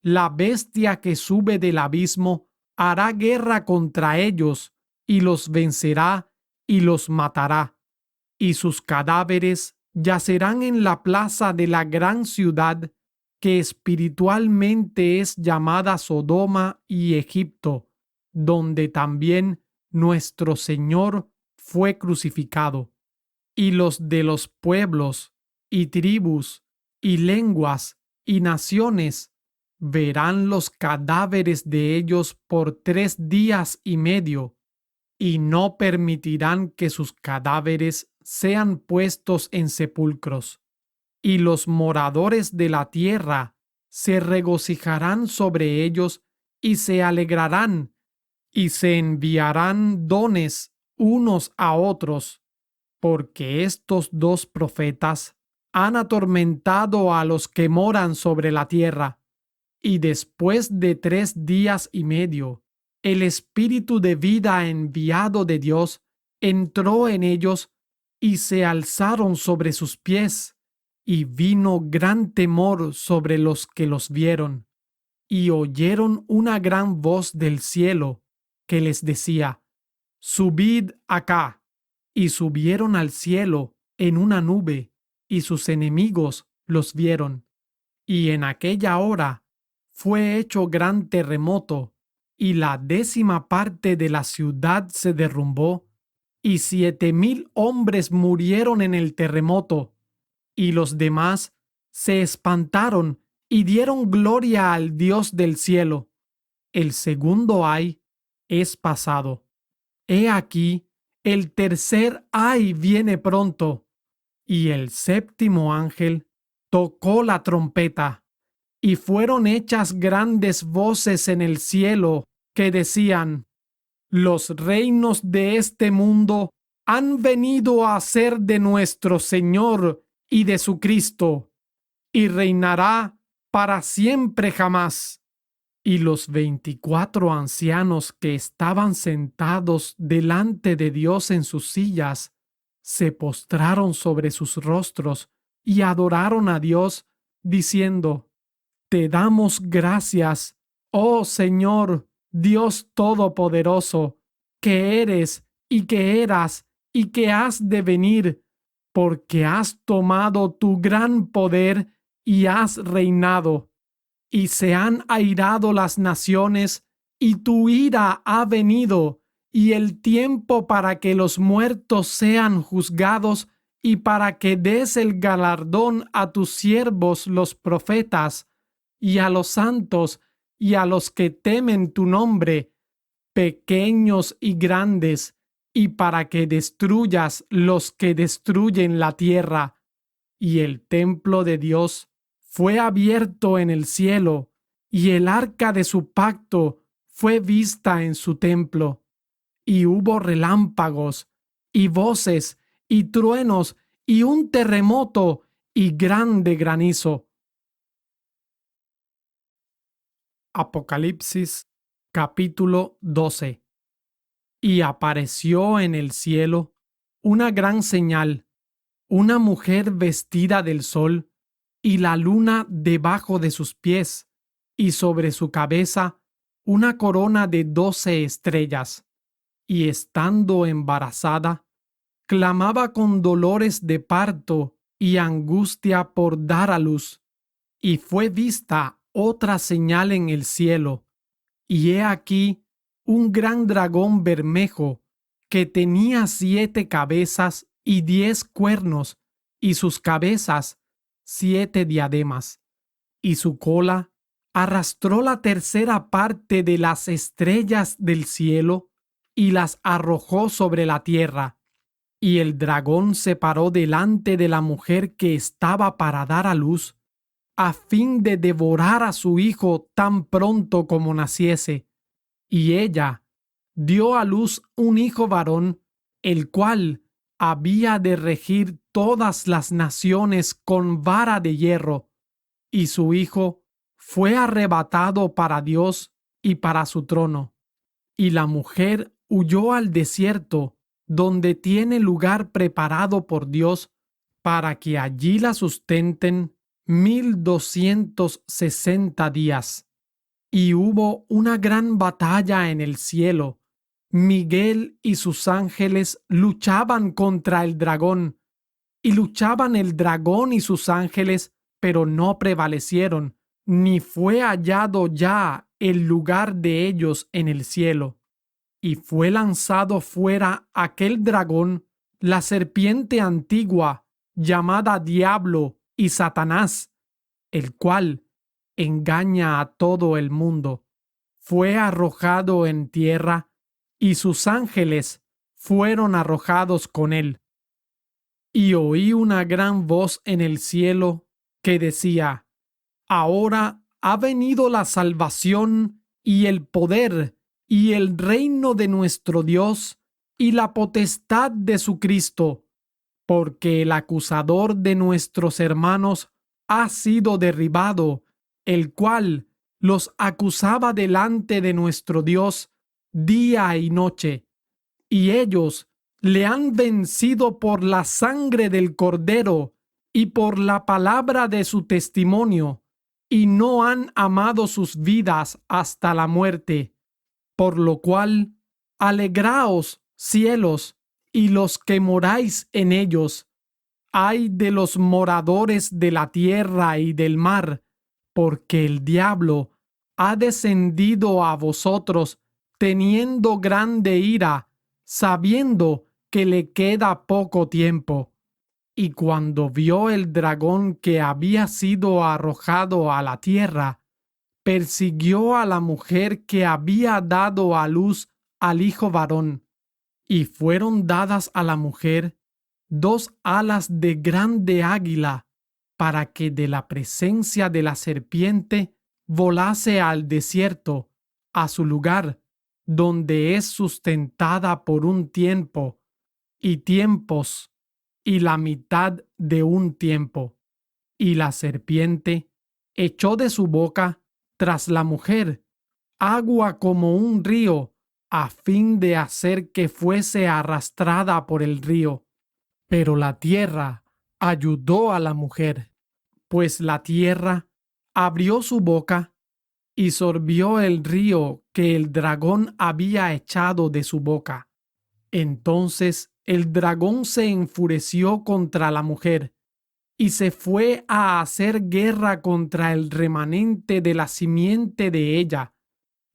la bestia que sube del abismo hará guerra contra ellos y los vencerá y los matará, y sus cadáveres yacerán en la plaza de la gran ciudad que espiritualmente es llamada Sodoma y Egipto, donde también nuestro Señor fue crucificado. Y los de los pueblos y tribus y lenguas y naciones verán los cadáveres de ellos por 3 días y medio, y no permitirán que sus cadáveres sean puestos en sepulcros. Y los moradores de la tierra se regocijarán sobre ellos y se alegrarán, y se enviarán dones unos a otros, porque estos 2 profetas han atormentado a los que moran sobre la tierra. Y después de 3 días y medio, el espíritu de vida enviado de Dios entró en ellos, y se alzaron sobre sus pies, y vino gran temor sobre los que los vieron, y oyeron una gran voz del cielo que les decía: Subid acá. Y subieron al cielo en una nube, y sus enemigos los vieron. Y en aquella hora fue hecho gran terremoto, y la 10ª parte de la ciudad se derrumbó, y 7,000 hombres murieron en el terremoto, y los demás se espantaron y dieron gloria al Dios del cielo. El segundo ay es pasado. He aquí, el tercer ay viene pronto. Y el 7º ángel tocó la trompeta, y fueron hechas grandes voces en el cielo que decían: Los reinos de este mundo han venido a ser de nuestro Señor y de su Cristo, y reinará para siempre jamás. Y los 24 ancianos que estaban sentados delante de Dios en sus sillas se postraron sobre sus rostros y adoraron a Dios, diciendo: Te damos gracias, oh Señor, Dios Todopoderoso, que eres y que eras y que has de venir, porque has tomado tu gran poder y has reinado. Y se han airado las naciones, y tu ira ha venido, y el tiempo para que los muertos sean juzgados, y para que des el galardón a tus siervos los profetas, y a los santos, y a los que temen tu nombre, pequeños y grandes, y para que destruyas los que destruyen la tierra. Y el templo de Dios fue abierto en el cielo, y el arca de su pacto fue vista en su templo. Y hubo relámpagos, y voces, y truenos, y un terremoto y grande granizo. Apocalipsis capítulo 12. Y apareció en el cielo una gran señal, una mujer vestida del sol, y la luna debajo de sus pies, y sobre su cabeza una corona de 12 estrellas. Y estando embarazada, clamaba con dolores de parto y angustia por dar a luz. Y fue vista otra señal en el cielo, y he aquí un gran dragón bermejo, que tenía 7 cabezas y 10 cuernos, y sus cabezas 7 diademas, y su cola arrastró la tercera parte de las estrellas del cielo y las arrojó sobre la tierra. Y el dragón se paró delante de la mujer que estaba para dar a luz, a fin de devorar a su hijo tan pronto como naciese. Y ella dio a luz un hijo varón, el cual había de regir todas las naciones con vara de hierro, y su hijo fue arrebatado para Dios y para su trono. Y la mujer huyó al desierto, donde tiene lugar preparado por Dios, para que allí la sustenten 1260 días. Y hubo una gran batalla en el cielo. Miguel y sus ángeles luchaban contra el dragón, y luchaban el dragón y sus ángeles, pero no prevalecieron, ni fue hallado ya el lugar de ellos en el cielo. Y fue lanzado fuera aquel dragón, la serpiente antigua, llamada Diablo y Satanás, el cual engaña a todo el mundo. Fue arrojado en tierra, y sus ángeles fueron arrojados con él. Y oí una gran voz en el cielo que decía: Ahora ha venido la salvación y el poder y el reino de nuestro Dios y la potestad de su Cristo, porque el acusador de nuestros hermanos ha sido derribado, el cual los acusaba delante de nuestro Dios día y noche, y ellos le han vencido por la sangre del Cordero y por la palabra de su testimonio, y no han amado sus vidas hasta la muerte. Por lo cual, alegraos, cielos, y los que moráis en ellos. Ay de los moradores de la tierra y del mar, porque el diablo ha descendido a vosotros teniendo grande ira, sabiendo que le queda poco tiempo. Y cuando vio el dragón que había sido arrojado a la tierra, persiguió a la mujer que había dado a luz al hijo varón, y fueron dadas a la mujer 2 alas de grande águila, para que de la presencia de la serpiente volase al desierto, a su lugar, donde es sustentada por un tiempo, y tiempos, y la mitad de un tiempo. Y la serpiente echó de su boca tras la mujer agua como un río, a fin de hacer que fuese arrastrada por el río. Pero la tierra ayudó a la mujer, pues la tierra abrió su boca y sorbió el río que el dragón había echado de su boca. Entonces el dragón se enfureció contra la mujer y se fue a hacer guerra contra el remanente de la simiente de ella,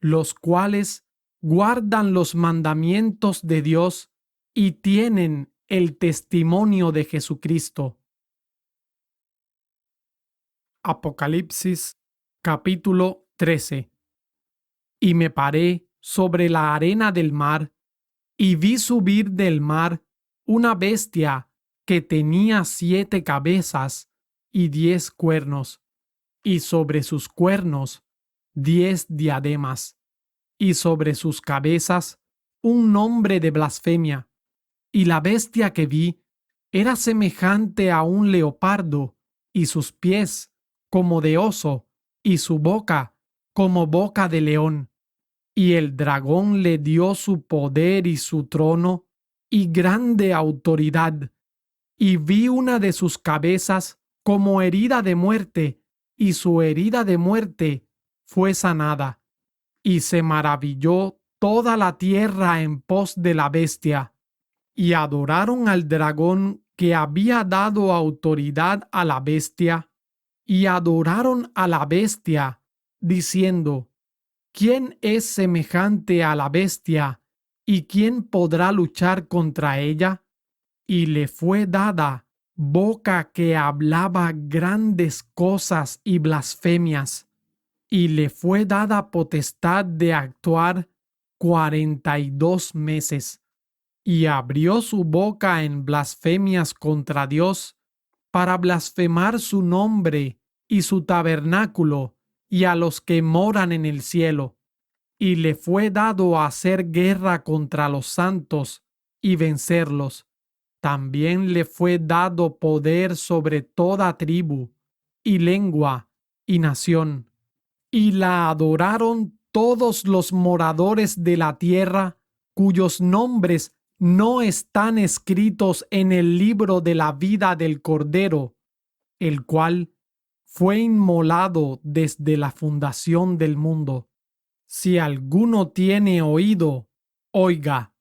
los cuales guardan los mandamientos de Dios y tienen el testimonio de Jesucristo. Apocalipsis capítulo 13. Y me paré sobre la arena del mar, y vi subir del mar una bestia que tenía 7 cabezas y 10 cuernos, y sobre sus cuernos 10 diademas, y sobre sus cabezas un nombre de blasfemia. Y la bestia que vi Era semejante a un leopardo, y sus pies como de oso, y su boca como boca de león. Y el dragón le dio su poder y su trono y grande autoridad. Y vi una de sus cabezas como herida de muerte, y su herida de muerte fue sanada. Y se maravilló toda la tierra en pos de la bestia, y adoraron al dragón que había dado autoridad a la bestia, y adoraron a la bestia, diciendo: ¿Quién es semejante a la bestia? ¿Y quién podrá luchar contra ella? Y le fue dada boca que hablaba grandes cosas y blasfemias, y le fue dada potestad de actuar 42 meses, y abrió su boca en blasfemias contra Dios, para blasfemar su nombre y su tabernáculo y a los que moran en el cielo. Y le fue dado hacer guerra contra los santos y vencerlos. También le fue dado poder sobre toda tribu y lengua y nación. Y la adoraron todos los moradores de la tierra, cuyos nombres no están escritos en el libro de la vida del Cordero, el cual fue inmolado desde la fundación del mundo. Si alguno tiene oído, oiga.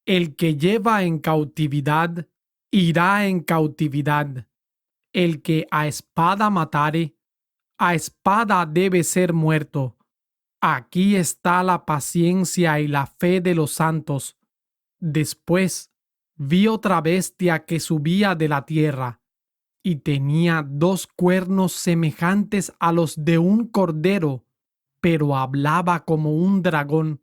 El que lleva en cautividad, irá en cautividad. El que a espada matare, a espada debe ser muerto. Aquí está la paciencia y la fe de los santos. Después vi otra bestia que subía de la tierra, y tenía 2 cuernos semejantes a los de un cordero, pero hablaba como un dragón,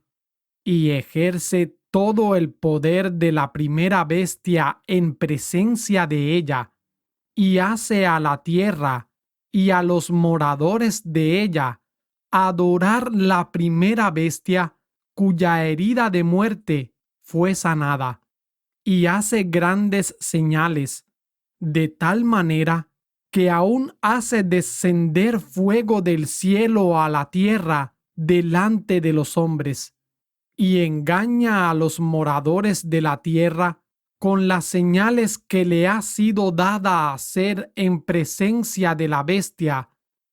y ejerce todo el poder de la primera bestia en presencia de ella, y hace a la tierra y a los moradores de ella adorar la primera bestia cuya herida de muerte fue sanada, y hace grandes señales, de tal manera que aún hace descender fuego del cielo a la tierra delante de los hombres, y engaña a los moradores de la tierra con las señales que le ha sido dada a hacer en presencia de la bestia,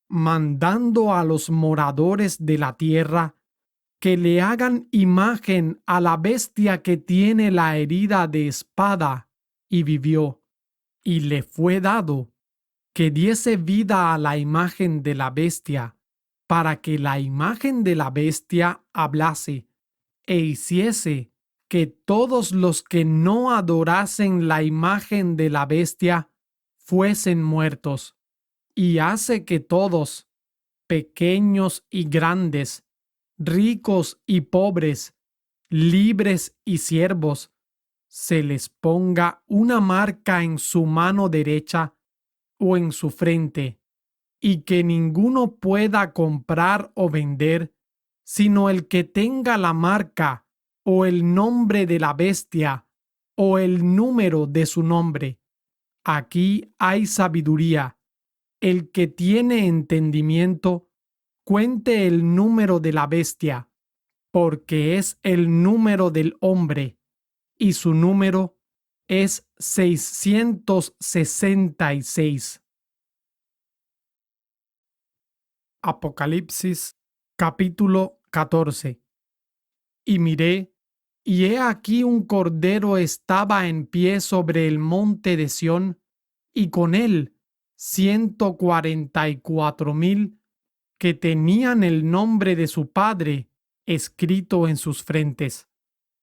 mandando a los moradores de la tierra que le hagan imagen a la bestia que tiene la herida de espada y vivió, y le fue dado que diese vida a la imagen de la bestia, para que la imagen de la bestia hablase e hiciese que todos los que no adorasen la imagen de la bestia fuesen muertos. Y hace que todos, pequeños y grandes, ricos y pobres, libres y siervos, se les ponga una marca en su mano derecha o en su frente, y que ninguno pueda comprar o vender, sino el que tenga la marca o el nombre de la bestia o el número de su nombre. Aquí hay sabiduría. El que tiene entendimiento, cuente el número de la bestia, porque es el número del hombre, y su número es 666. Apocalipsis capítulo 14. Y miré, y he aquí un cordero estaba en pie sobre el monte de Sión, y con él 144,000 que tenían el nombre de su padre escrito en sus frentes.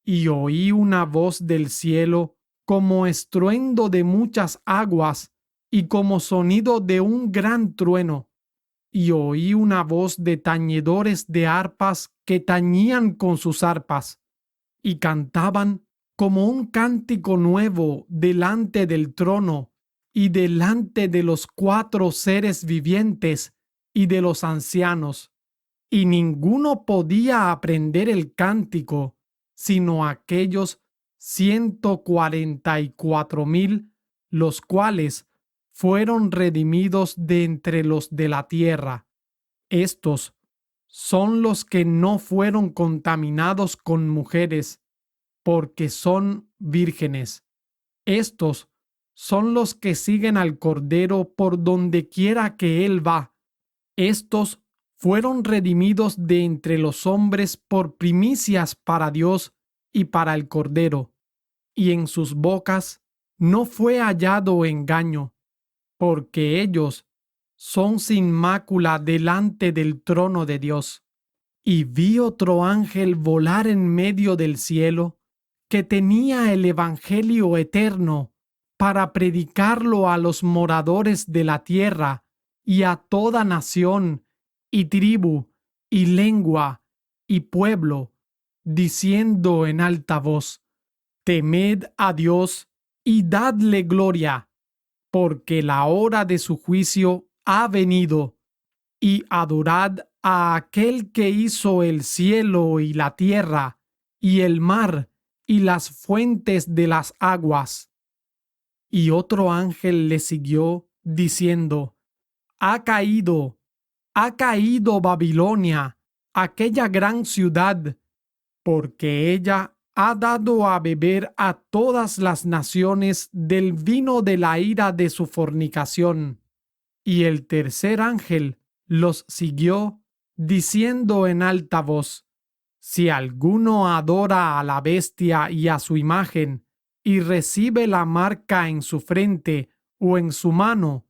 Y oí una voz del cielo como estruendo de muchas aguas y como sonido de un gran trueno. Y oí una voz de tañedores de arpas que tañían con sus arpas, y cantaban como un cántico nuevo delante del trono y delante de los 4 seres vivientes y de los ancianos. Y ninguno podía aprender el cántico, sino aquellos 144,000 los cuales fueron redimidos de entre los de la tierra. Estos son los que no fueron contaminados con mujeres, porque son vírgenes. Estos son los que siguen al Cordero por donde quiera que él va. Estos fueron redimidos de entre los hombres por primicias para Dios y para el Cordero, y en sus bocas no fue hallado engaño, porque ellos son sin mácula delante del trono de Dios. Y vi otro ángel volar en medio del cielo, que tenía el Evangelio eterno para predicarlo a los moradores de la tierra y a toda nación y tribu y lengua y pueblo, diciendo en alta voz: Temed a Dios y dadle gloria, porque la hora de su juicio ha venido, y adorad a aquel que hizo el cielo y la tierra, y el mar, y las fuentes de las aguas. Y otro ángel le siguió, diciendo: ha caído Babilonia, aquella gran ciudad, porque ella ha dado a beber a todas las naciones del vino de la ira de su fornicación. Y el tercer ángel los siguió, diciendo en alta voz: Si alguno adora a la bestia y a su imagen, y recibe la marca en su frente o en su mano,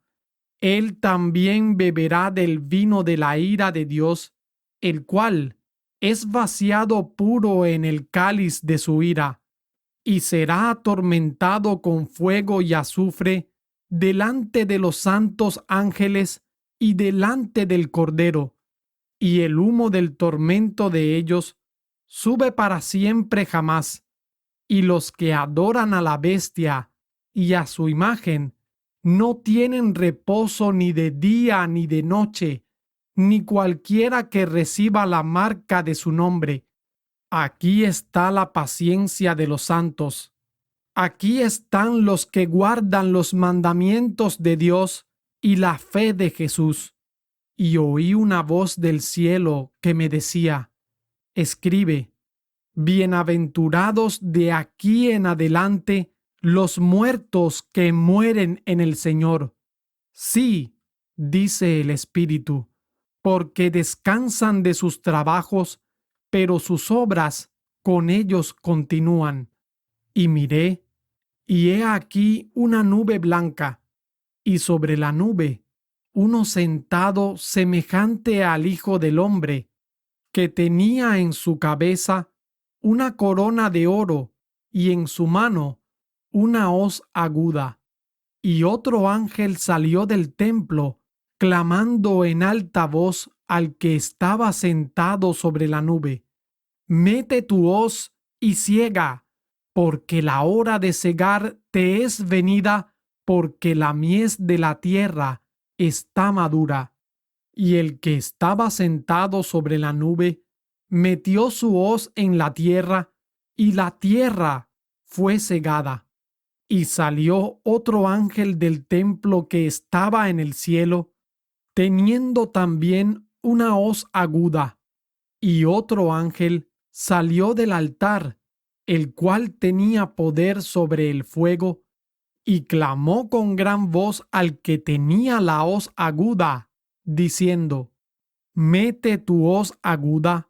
él también beberá del vino de la ira de Dios, el cual es vaciado puro en el cáliz de su ira, y será atormentado con fuego y azufre delante de los santos ángeles y delante del Cordero, y el humo del tormento de ellos sube para siempre jamás. Y los que adoran a la bestia y a su imagen no tienen reposo ni de día ni de noche, ni cualquiera que reciba la marca de su nombre. Aquí está la paciencia de los santos. Aquí están los que guardan los mandamientos de Dios y la fe de Jesús. Y oí una voz del cielo que me decía: Escribe: Bienaventurados de aquí en adelante los muertos que mueren en el Señor. Sí, dice el Espíritu, porque descansan de sus trabajos, pero sus obras con ellos continúan. Y miré, y he aquí una nube blanca, y sobre la nube uno sentado semejante al Hijo del Hombre, que tenía en su cabeza una corona de oro y en su mano una hoz aguda. Y otro ángel salió del templo, clamando en alta voz al que estaba sentado sobre la nube: Mete tu hoz y ciega, porque la hora de cegar te es venida, porque la mies de la tierra está madura. Y el que estaba sentado sobre la nube metió su hoz en la tierra, y la tierra fue cegada. Y salió otro ángel del templo que estaba en el cielo, teniendo también una hoz aguda. Y otro ángel salió del altar, el cual tenía poder sobre el fuego, y clamó con gran voz al que tenía la hoz aguda, diciendo: Mete tu hoz aguda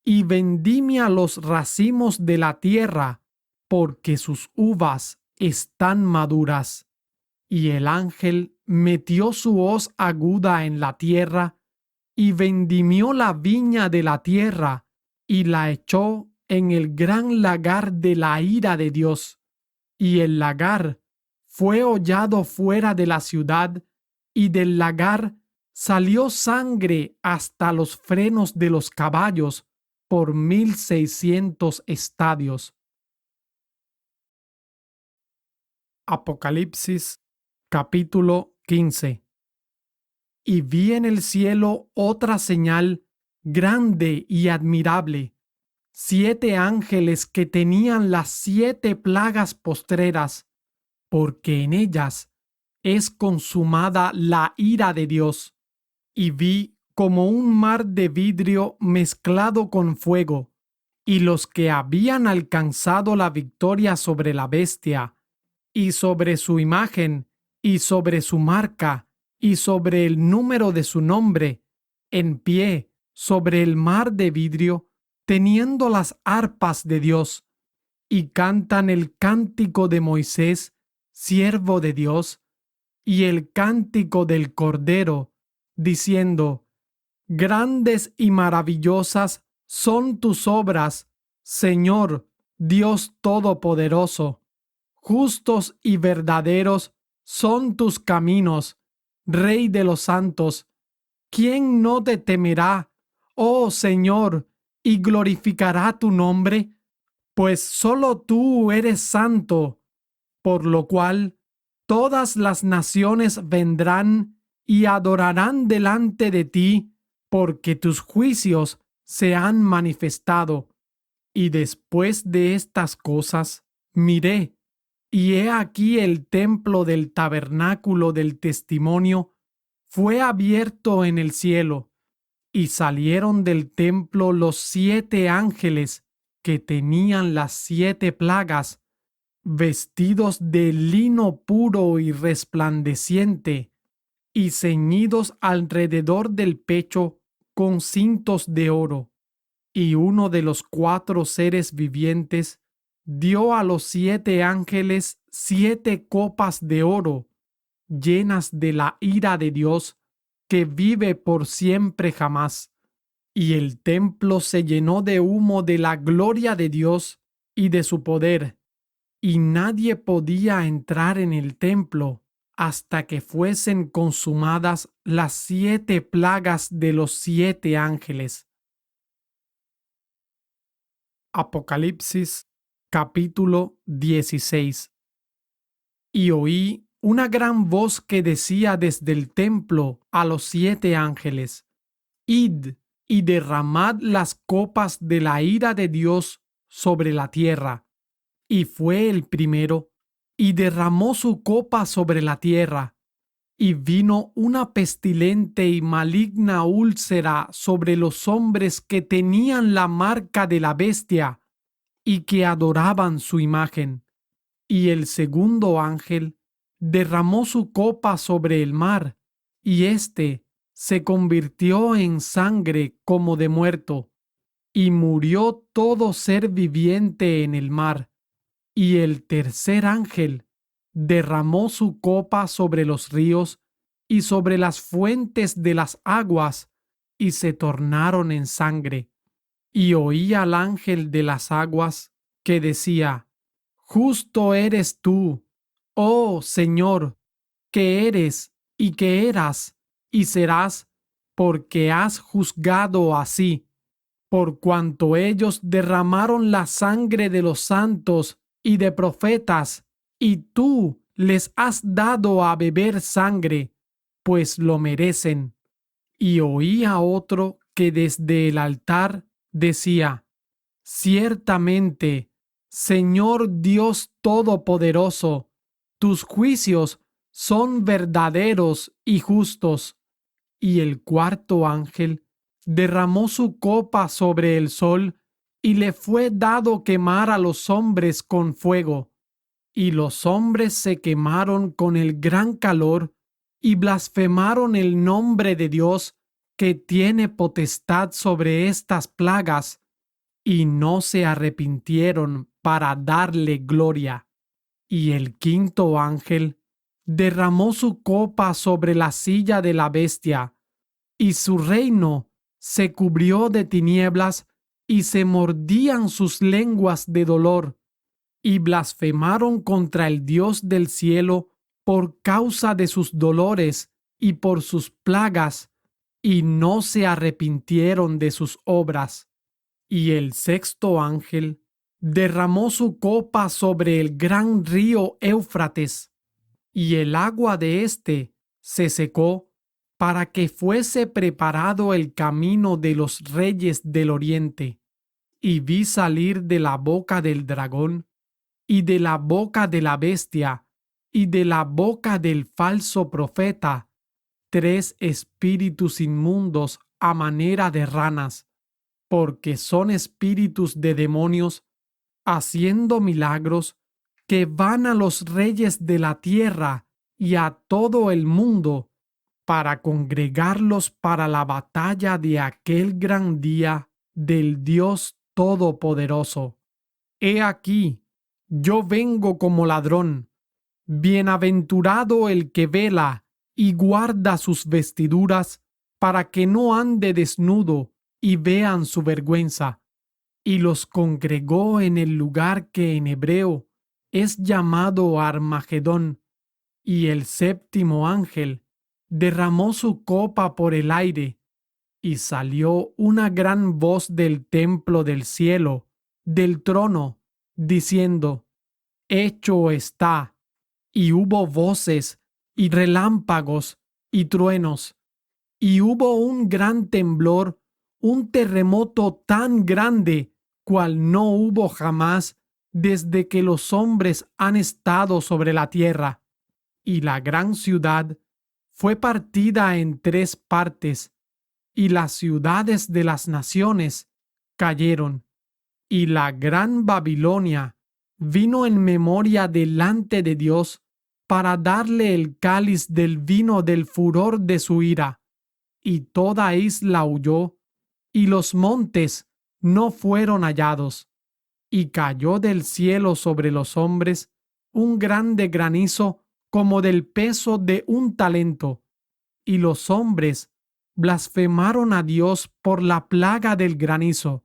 y vendimia los racimos de la tierra, porque sus uvas están maduras. Y el ángel metió su hoz aguda en la tierra y vendimió la viña de la tierra y la echó en el gran lagar de la ira de Dios. Y el lagar fue hollado fuera de la ciudad, y del lagar salió sangre hasta los frenos de los caballos por 1600 estadios. Apocalipsis capítulo 15. Y vi en el cielo otra señal grande y admirable: 7 ángeles que tenían las 7 plagas postreras, porque en ellas es consumada la ira de Dios. Y vi como un mar de vidrio mezclado con fuego, y los que habían alcanzado la victoria sobre la bestia, y sobre su imagen, y sobre su marca, y sobre el número de su nombre, en pie sobre el mar de vidrio, teniendo las arpas de Dios, y cantan el cántico de Moisés, siervo de Dios, y el cántico del Cordero, diciendo: Grandes y maravillosas son tus obras, Señor, Dios Todopoderoso. Justos y verdaderos son tus caminos, Rey de los santos. ¿Quién no te temerá, oh Señor, y glorificará tu nombre? Pues solo tú eres santo, por lo cual todas las naciones vendrán y adorarán delante de ti, porque tus juicios se han manifestado. Y después de estas cosas, miré, y he aquí el templo del tabernáculo del testimonio fue abierto en el cielo, y salieron del templo los 7 ángeles que tenían las 7 plagas, vestidos de lino puro y resplandeciente, y ceñidos alrededor del pecho con cintos de oro. Y uno de los 4 seres vivientes dio a los 7 ángeles 7 copas de oro, llenas de la ira de Dios, que vive por siempre jamás. Y el templo se llenó de humo de la gloria de Dios y de su poder, y nadie podía entrar en el templo hasta que fuesen consumadas las 7 plagas de los 7 ángeles. Apocalipsis capítulo 16. Y oí una gran voz que decía desde el templo a los 7 ángeles: Id y derramad las copas de la ira de Dios sobre la tierra. Y fue el primero, y derramó su copa sobre la tierra, y vino una pestilente y maligna úlcera sobre los hombres que tenían la marca de la bestia y que adoraban su imagen. Y el segundo ángel derramó su copa sobre el mar, y éste se convirtió en sangre como de muerto, y murió todo ser viviente en el mar. Y el tercer ángel derramó su copa sobre los ríos y sobre las fuentes de las aguas, y se tornaron en sangre. Y oí al ángel de las aguas que decía: Justo eres tú, oh Señor, que eres y que eras y serás, porque has juzgado así, por cuanto ellos derramaron la sangre de los santos y de profetas, y tú les has dado a beber sangre, pues lo merecen. Y oí a otro que desde el altar decía: Ciertamente, Señor Dios Todopoderoso, tus juicios son verdaderos y justos. Y el cuarto ángel derramó su copa sobre el sol, y le fue dado quemar a los hombres con fuego. Y los hombres se quemaron con el gran calor, y blasfemaron el nombre de Dios, que tiene potestad sobre estas plagas, y no se arrepintieron para darle gloria. Y el quinto ángel derramó su copa sobre la silla de la bestia, y su reino se cubrió de tinieblas, y se mordían sus lenguas de dolor, y blasfemaron contra el Dios del cielo por causa de sus dolores y por sus plagas, y no se arrepintieron de sus obras. Y el sexto ángel derramó su copa sobre el gran río Éufrates, y el agua de éste se secó, para que fuese preparado el camino de los reyes del oriente. Y vi salir de la boca del dragón y de la boca de la bestia y de la boca del falso profeta 3 espíritus inmundos a manera de ranas, porque son espíritus de demonios haciendo milagros que van a los reyes de la tierra y a todo el mundo para congregarlos para la batalla de aquel gran día del Dios Todopoderoso. He aquí, yo vengo como ladrón. Bienaventurado el que vela y guarda sus vestiduras para que no ande desnudo y vean su vergüenza. Y los congregó en el lugar que en hebreo es llamado Armagedón, y el séptimo ángel derramó su copa por el aire, y salió una gran voz del templo del cielo, del trono, diciendo: Hecho está. Y hubo voces, y relámpagos, y truenos, y hubo un gran temblor, un terremoto tan grande, cual no hubo jamás desde que los hombres han estado sobre la tierra. Y la gran ciudad fue partida en 3 partes, y las ciudades de las naciones cayeron. Y la gran Babilonia vino en memoria delante de Dios para darle el cáliz del vino del furor de su ira. Y toda isla huyó, y los montes no fueron hallados. Y cayó del cielo sobre los hombres un grande granizo como del peso de un talento. Y los hombres blasfemaron a Dios por la plaga del granizo,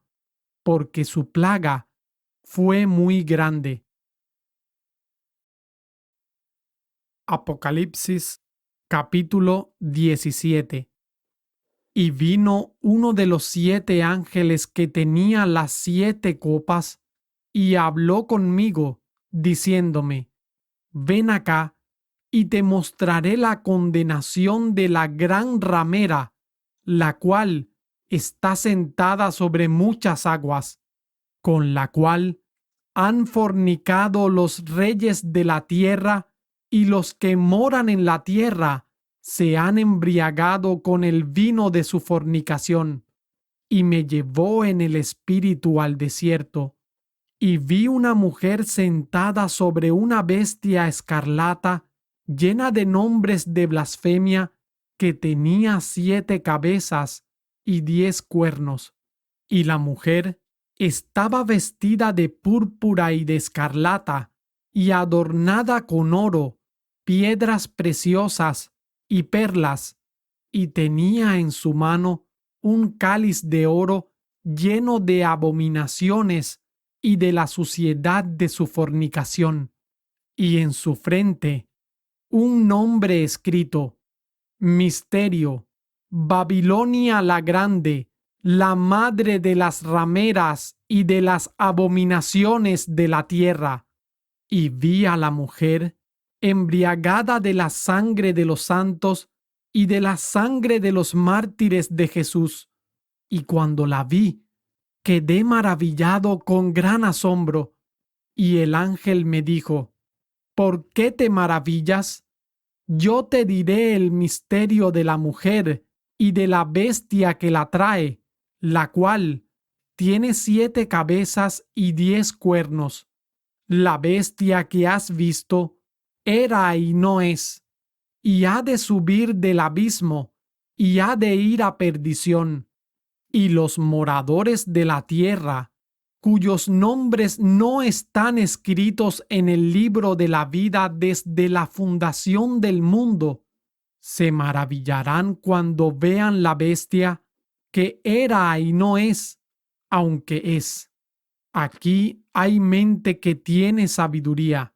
porque su plaga fue muy grande. Apocalipsis capítulo 17. Y vino uno de los 7 ángeles que tenía las 7 copas, y habló conmigo, diciéndome: Ven acá, y te mostraré la condenación de la gran ramera, la cual está sentada sobre muchas aguas, con la cual han fornicado los reyes de la tierra, y los que moran en la tierra se han embriagado con el vino de su fornicación. Y me llevó en el espíritu al desierto, y vi una mujer sentada sobre una bestia escarlata, llena de nombres de blasfemia, que tenía 7 cabezas y 10 cuernos. Y la mujer estaba vestida de púrpura y de escarlata, y adornada con oro, piedras preciosas y perlas, y tenía en su mano un cáliz de oro lleno de abominaciones y de la suciedad de su fornicación, y en su frente un nombre escrito: Misterio, Babilonia la Grande, la madre de las rameras y de las abominaciones de la tierra. Y vi a la mujer embriagada de la sangre de los santos y de la sangre de los mártires de Jesús. Y cuando la vi, quedé maravillado con gran asombro. Y el ángel me dijo: ¿Por qué te maravillas? Yo te diré el misterio de la mujer y de la bestia que la trae, la cual tiene 7 cabezas y 10 cuernos. La bestia que has visto era y no es, y ha de subir del abismo, y ha de ir a perdición. Y los moradores de la tierra, cuyos nombres no están escritos en el libro de la vida desde la fundación del mundo, se maravillarán cuando vean la bestia que era y no es, aunque es. Aquí hay mente que tiene sabiduría.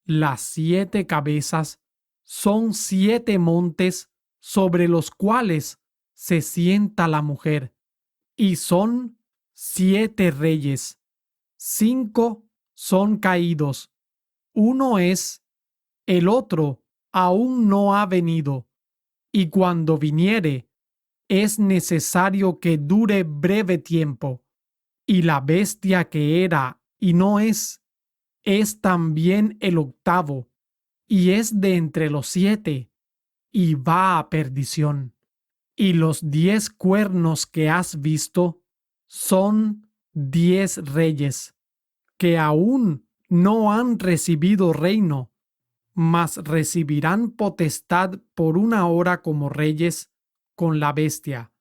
Las 7 cabezas son 7 montes sobre los cuales se sienta la mujer, y son 7 reyes. 5 son caídos. Uno es, el otro aún no ha venido, y cuando viniere, es necesario que dure breve tiempo. Y la bestia que era y no es también el octavo, y es de entre los 7, y va a perdición. Y los 10 cuernos que has visto son 10 reyes, que aún no han recibido reino, mas recibirán potestad por una hora como reyes con la bestia.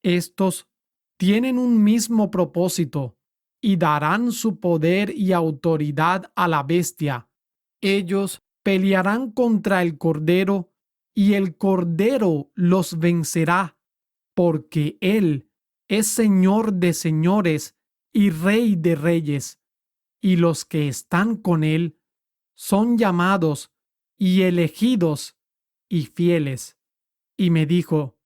Estos tienen un mismo propósito y darán su poder y autoridad a la bestia. Ellos pelearán contra el Cordero y el Cordero los vencerá, porque Él es Señor de señores y Rey de reyes, y los que están con Él son llamados y elegidos y fieles. Y me dijo: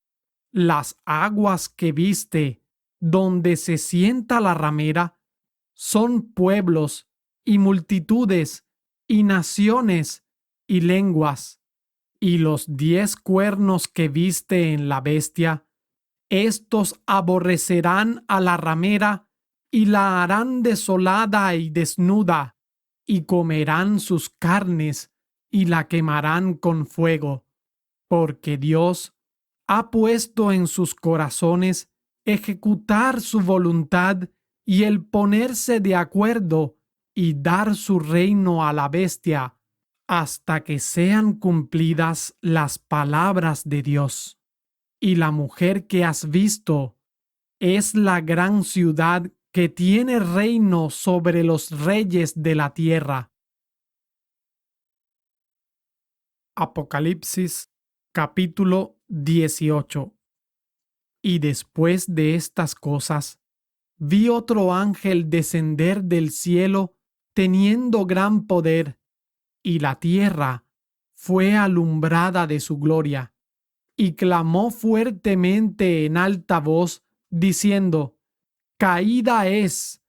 las aguas que viste, donde se sienta la ramera, son pueblos y multitudes y naciones y lenguas. Y los 10 cuernos que viste en la bestia, estos aborrecerán a la ramera y la harán desolada y desnuda, y comerán sus carnes y la quemarán con fuego, porque Dios ha puesto en sus corazones ejecutar su voluntad y el ponerse de acuerdo y dar su reino a la bestia hasta que sean cumplidas las palabras de Dios. Y la mujer que has visto es la gran ciudad que tiene reino sobre los reyes de la tierra. Apocalipsis capítulo 18. Y después de estas cosas, vi otro ángel descender del cielo teniendo gran poder, y la tierra fue alumbrada de su gloria, y clamó fuertemente en alta voz, diciendo: caída es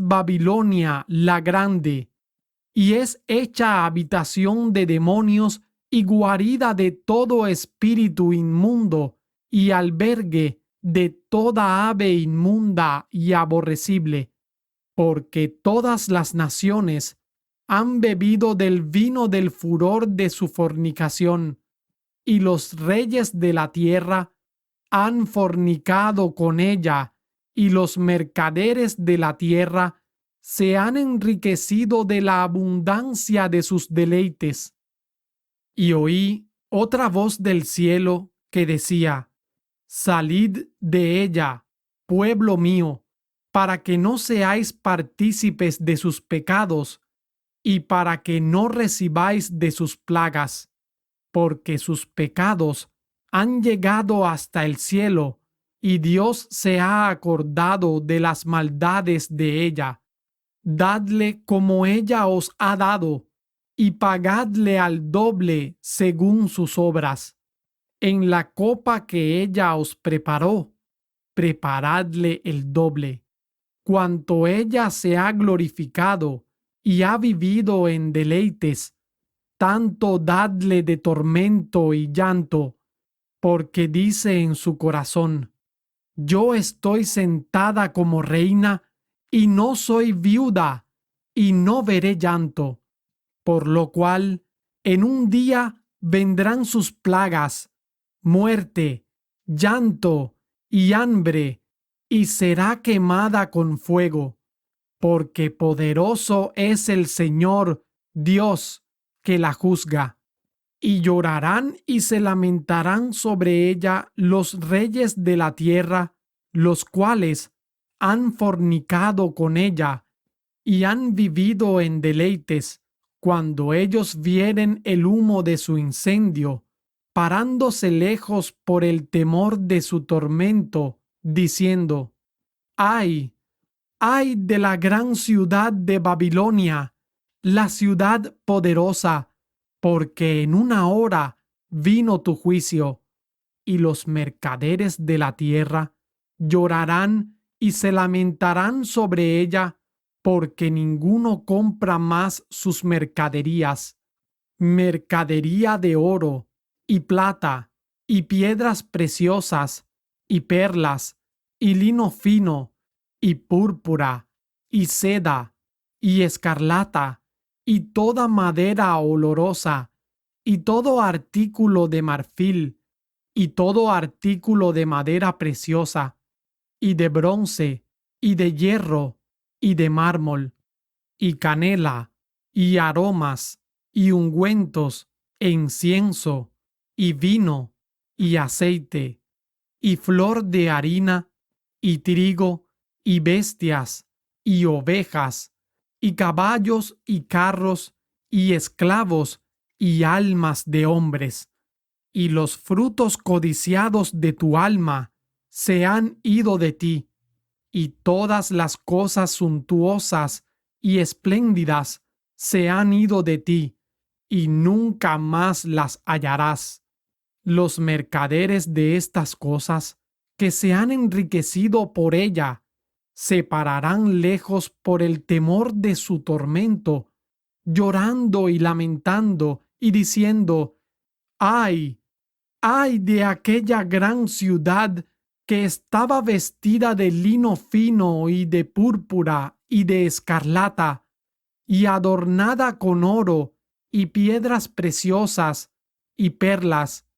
Babilonia la grande, y es hecha habitación de demonios y guarida de todo espíritu inmundo y albergue de toda ave inmunda y aborrecible, porque todas las naciones han bebido del vino del furor de su fornicación, y los reyes de la tierra han fornicado con ella, y los mercaderes de la tierra se han enriquecido de la abundancia de sus deleites. Y oí otra voz del cielo que decía: salid de ella, pueblo mío, para que no seáis partícipes de sus pecados, y para que no recibáis de sus plagas, porque sus pecados han llegado hasta el cielo, y Dios se ha acordado de las maldades de ella. Dadle como ella os ha dado, y pagadle al doble según sus obras. En la copa que ella os preparó, preparadle el doble. Cuanto ella se ha glorificado y ha vivido en deleites, tanto dadle de tormento y llanto, porque dice en su corazón: yo estoy sentada como reina y no soy viuda, y no veré llanto, por lo cual en un día vendrán sus plagas, muerte, llanto y hambre, y será quemada con fuego, porque poderoso es el Señor Dios que la juzga. Y llorarán y se lamentarán sobre ella los reyes de la tierra, los cuales han fornicado con ella y han vivido en deleites, cuando ellos vieren el humo de su incendio, parándose lejos por el temor de su tormento, diciendo: ¡ay! ¡Ay de la gran ciudad de Babilonia, la ciudad poderosa! Porque en una hora vino tu juicio, y los mercaderes de la tierra llorarán y se lamentarán sobre ella, porque ninguno compra más sus mercaderías, mercadería de oro y plata y piedras preciosas y perlas y lino fino y púrpura y seda y escarlata y toda madera olorosa, y todo artículo de marfil, y todo artículo de madera preciosa, y de bronce, y de hierro, y de mármol, y canela, y aromas, y ungüentos, e incienso, y vino, y aceite, y flor de harina, y trigo, y bestias, y ovejas, y caballos, y carros, y esclavos, y almas de hombres. Y los frutos codiciados de tu alma se han ido de ti, y todas las cosas suntuosas y espléndidas se han ido de ti, y nunca más las hallarás. Los mercaderes de estas cosas, que se han enriquecido por ella, se pararán lejos por el temor de su tormento, llorando y lamentando y diciendo: ¡ay! ¡Ay de aquella gran ciudad que estaba vestida de lino fino y de púrpura y de escarlata, y adornada con oro y piedras preciosas y perlas!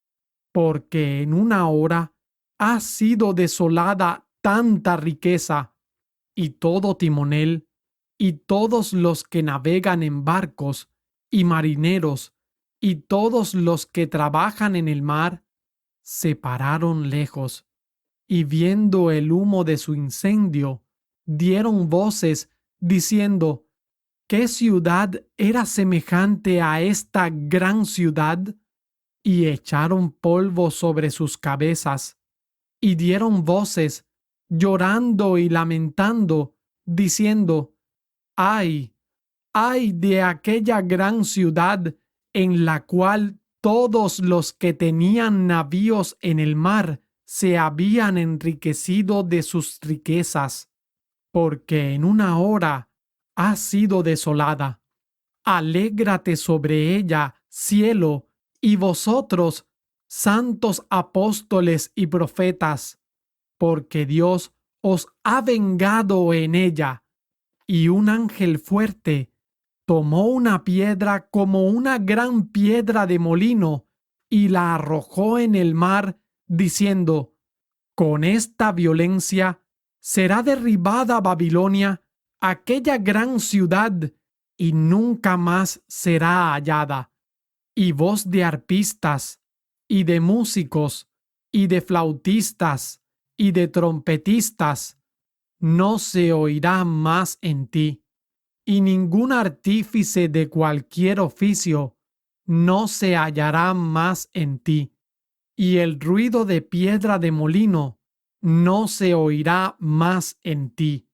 Porque en una hora ha sido desolada tanta riqueza, y todo timonel, y todos los que navegan en barcos, y marineros, y todos los que trabajan en el mar, se pararon lejos, y viendo el humo de su incendio, dieron voces diciendo: ¿qué ciudad era semejante a esta gran ciudad? Y echaron polvo sobre sus cabezas, y dieron voces, llorando y lamentando, diciendo: ¡ay! ¡Ay de aquella gran ciudad en la cual todos los que tenían navíos en el mar se habían enriquecido de sus riquezas! Porque en una hora ha sido desolada. Alégrate sobre ella, cielo, y vosotros, santos apóstoles y profetas, porque Dios os ha vengado en ella. Y un ángel fuerte tomó una piedra como una gran piedra de molino y la arrojó en el mar, diciendo: con esta violencia será derribada Babilonia, aquella gran ciudad, y nunca más será hallada. Y voz de arpistas, y de músicos, y de flautistas, y de trompetistas, no se oirá más en ti, y ningún artífice de cualquier oficio no se hallará más en ti, y el ruido de piedra de molino no se oirá más en ti,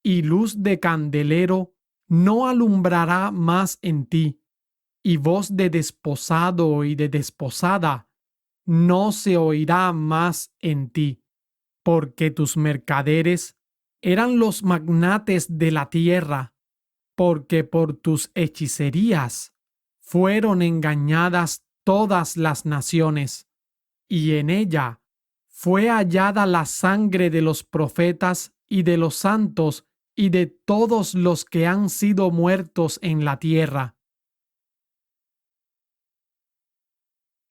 y luz de candelero no alumbrará más en ti, y voz de desposado y de desposada no se oirá más en ti, porque tus mercaderes eran los magnates de la tierra, porque por tus hechicerías fueron engañadas todas las naciones, y en ella fue hallada la sangre de los profetas y de los santos y de todos los que han sido muertos en la tierra.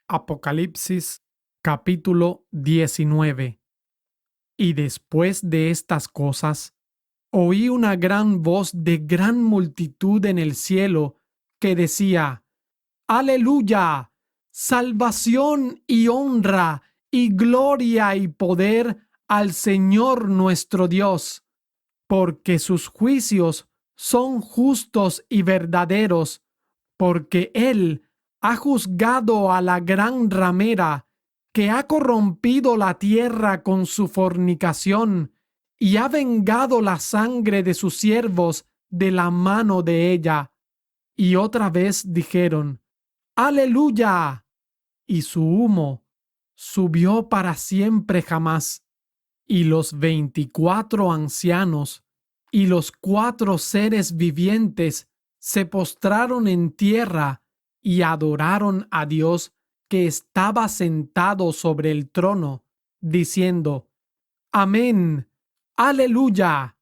Apocalipsis capítulo 19. Y después de estas cosas, oí una gran voz de gran multitud en el cielo que decía: ¡Aleluya! Salvación y honra y gloria y poder al Señor nuestro Dios, porque sus juicios son justos y verdaderos, porque Él ha juzgado a la gran ramera que ha corrompido la tierra con su fornicación y ha vengado la sangre de sus siervos de la mano de ella. Y otra vez dijeron: ¡Aleluya! Y su humo subió para siempre jamás. Y los 24 ancianos y los 4 seres vivientes se postraron en tierra y adoraron a Dios que estaba sentado sobre el trono, diciendo: Amén, aleluya.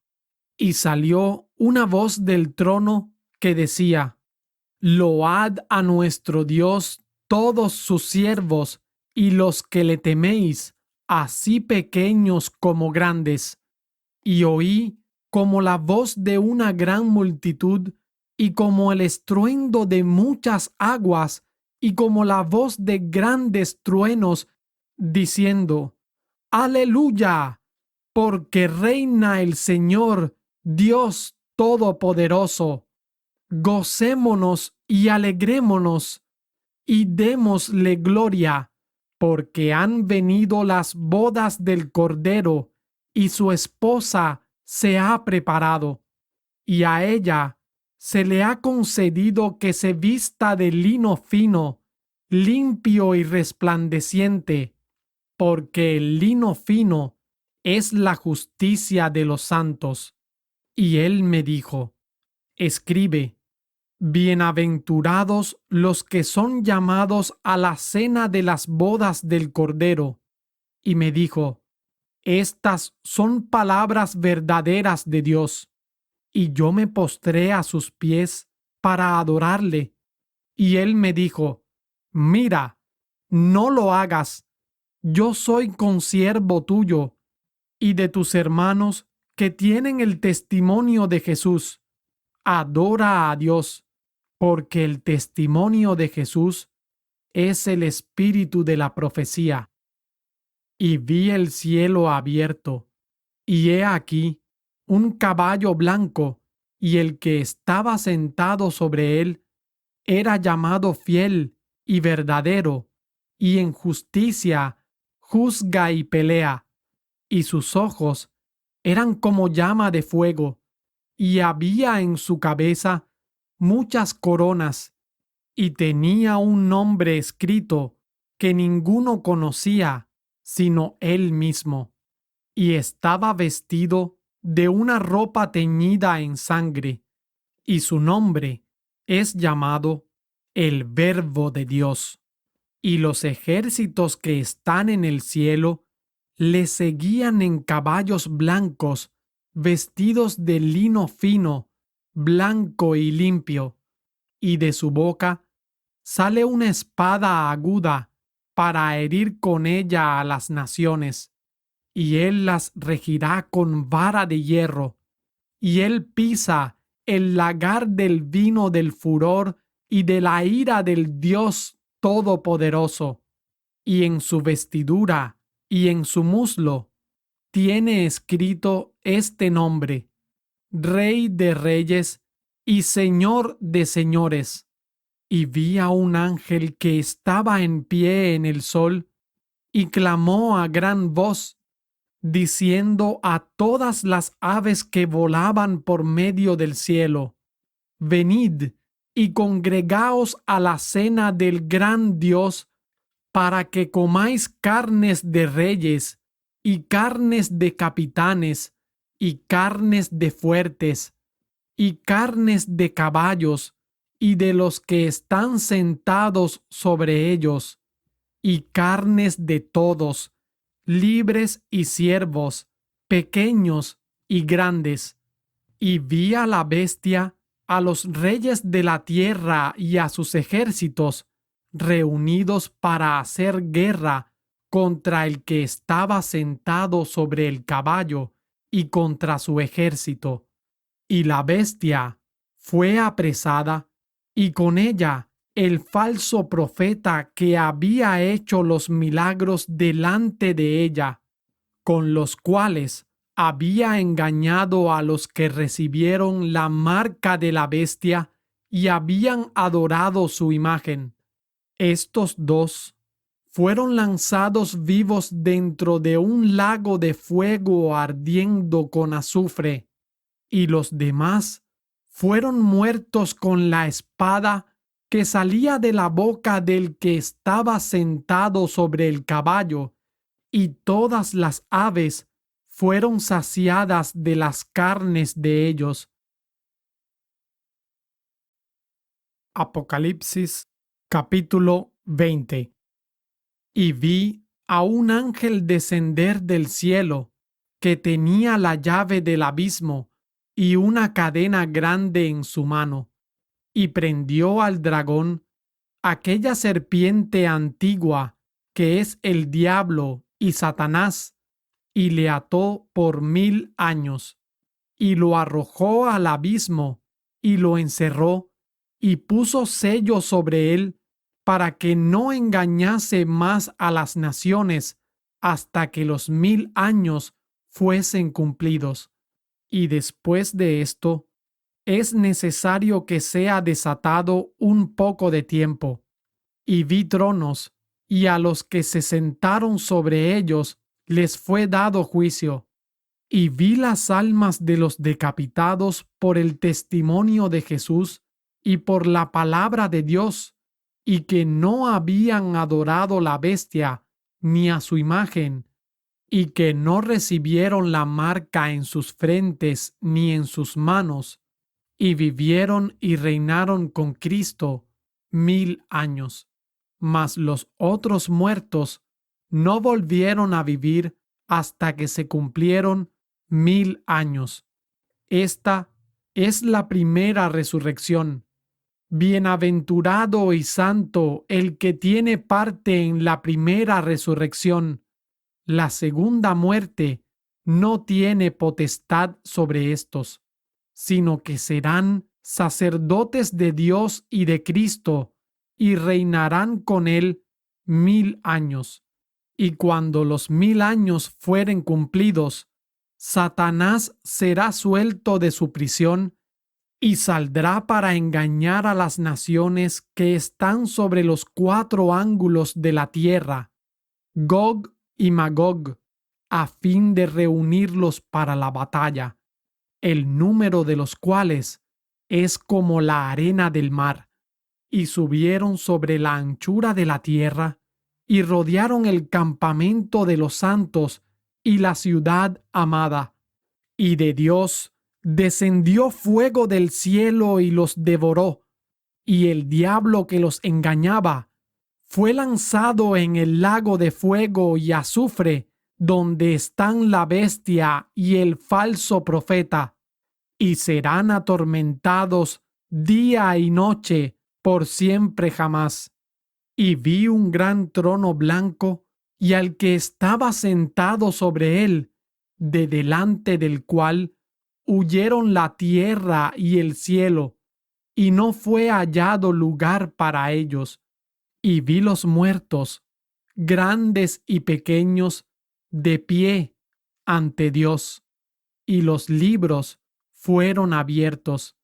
Y salió una voz del trono que decía: Load a nuestro Dios todos sus siervos y los que le teméis, así pequeños como grandes. Y oí como la voz de una gran multitud, y como el estruendo de muchas aguas, y como la voz de grandes truenos, diciendo: Aleluya, porque reina el Señor, Dios Todopoderoso. Gocémonos y alegrémonos, y démosle gloria, porque han venido las bodas del Cordero, y su esposa se ha preparado, y a ella se le ha concedido que se vista de lino fino, limpio y resplandeciente, porque el lino fino es la justicia de los santos. Y él me dijo: Escribe: Bienaventurados los que son llamados a la cena de las bodas del Cordero. Y me dijo: Estas son palabras verdaderas de Dios. Y yo me postré a sus pies para adorarle. Y él me dijo: Mira, no lo hagas. Yo soy consiervo tuyo y de tus hermanos que tienen el testimonio de Jesús. Adora a Dios, porque el testimonio de Jesús es el espíritu de la profecía. Y vi el cielo abierto, y he aquí un caballo blanco, y el que estaba sentado sobre él era llamado Fiel y Verdadero, y en justicia juzga y pelea, y sus ojos eran como llama de fuego, y había en su cabeza muchas coronas, y tenía un nombre escrito que ninguno conocía sino él mismo, y estaba vestido de una ropa teñida en sangre, y su nombre es llamado el Verbo de Dios. Y los ejércitos que están en el cielo le seguían en caballos blancos, vestidos de lino fino, blanco y limpio, y de su boca sale una espada aguda para herir con ella a las naciones, y él las regirá con vara de hierro, y él pisa el lagar del vino del furor y de la ira del Dios Todopoderoso, y en su vestidura y en su muslo tiene escrito este nombre: Rey de Reyes y Señor de Señores. Y vi a un ángel que estaba en pie en el sol, y clamó a gran voz, diciendo a todas las aves que volaban por medio del cielo: Venid y congregaos a la cena del gran Dios, para que comáis carnes de reyes, y carnes de capitanes, y carnes de fuertes, y carnes de caballos, y de los que están sentados sobre ellos, y carnes de todos, libres y siervos, pequeños y grandes. Y vi a la bestia, a los reyes de la tierra y a sus ejércitos, reunidos para hacer guerra contra el que estaba sentado sobre el caballo y contra su ejército. Y la bestia fue apresada, y con ella el falso profeta que había hecho los milagros delante de ella, con los cuales había engañado a los que recibieron la marca de la bestia y habían adorado su imagen. Estos dos fueron lanzados vivos dentro de un lago de fuego ardiendo con azufre, y los demás fueron muertos con la espada que salía de la boca del que estaba sentado sobre el caballo, y todas las aves fueron saciadas de las carnes de ellos. Apocalipsis capítulo 20. Y vi a un ángel descender del cielo, que tenía la llave del abismo y una cadena grande en su mano. y prendió al dragón, aquella serpiente antigua que es el diablo y Satanás, y le ató por 1000 años, y lo arrojó al abismo, y lo encerró, y puso sello sobre él, para que no engañase más a las naciones, hasta que los 1000 años fuesen cumplidos. Y después de esto, es necesario que sea desatado un poco de tiempo. Y vi tronos, y a los que se sentaron sobre ellos les fue dado juicio. Y vi las almas de los decapitados por el testimonio de Jesús y por la palabra de Dios, y que no habían adorado la bestia ni a su imagen, y que no recibieron la marca en sus frentes ni en sus manos, y vivieron y reinaron con Cristo 1000 años. Mas los otros muertos no volvieron a vivir hasta que se cumplieron 1000 años. Esta es la primera resurrección. Bienaventurado y santo el que tiene parte en la primera resurrección. La segunda muerte no tiene potestad sobre estos, sino que serán sacerdotes de Dios y de Cristo, y reinarán con él 1000 años. Y cuando los 1000 años fueren cumplidos, Satanás será suelto de su prisión y saldrá para engañar a las naciones que están sobre los 4 ángulos de la tierra, Gog y Magog, a fin de reunirlos para la batalla, el número de los cuales es como la arena del mar. Y subieron sobre la anchura de la tierra, y rodearon el campamento de los santos y la ciudad amada. Y de Dios descendió fuego del cielo y los devoró, y el diablo que los engañaba fue lanzado en el lago de fuego y azufre, donde están la bestia y el falso profeta, y serán atormentados día y noche por siempre jamás. Y vi un gran trono blanco y al que estaba sentado sobre él, de delante del cual huyeron la tierra y el cielo, y no fue hallado lugar para ellos. Y vi los muertos, grandes y pequeños, de pie ante Dios, y los libros fueron abiertos,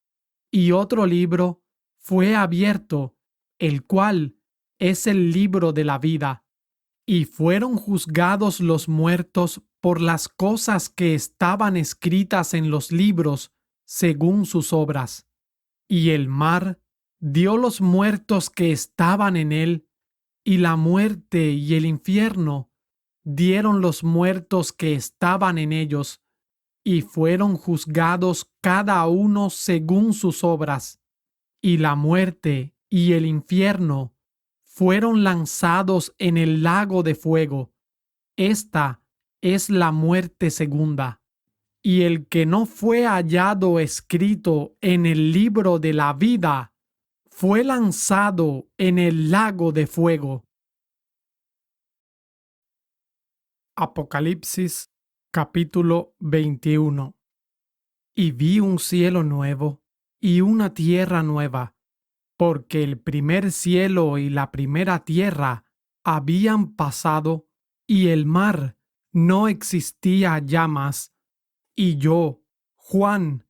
y otro libro fue abierto, el cual es el libro de la vida, y fueron juzgados los muertos por las cosas que estaban escritas en los libros según sus obras. Y el mar dio los muertos que estaban en él, y la muerte y el infierno dieron los muertos que estaban en ellos, y fueron juzgados cada uno según sus obras. Y la muerte y el infierno fueron lanzados en el lago de fuego. Esta es la muerte segunda. Y el que no fue hallado escrito en el libro de la vida fue lanzado en el lago de fuego. Apocalipsis capítulo 21. Y vi un cielo nuevo y una tierra nueva, porque el primer cielo y la primera tierra habían pasado, y el mar no existía ya más. Y yo, Juan,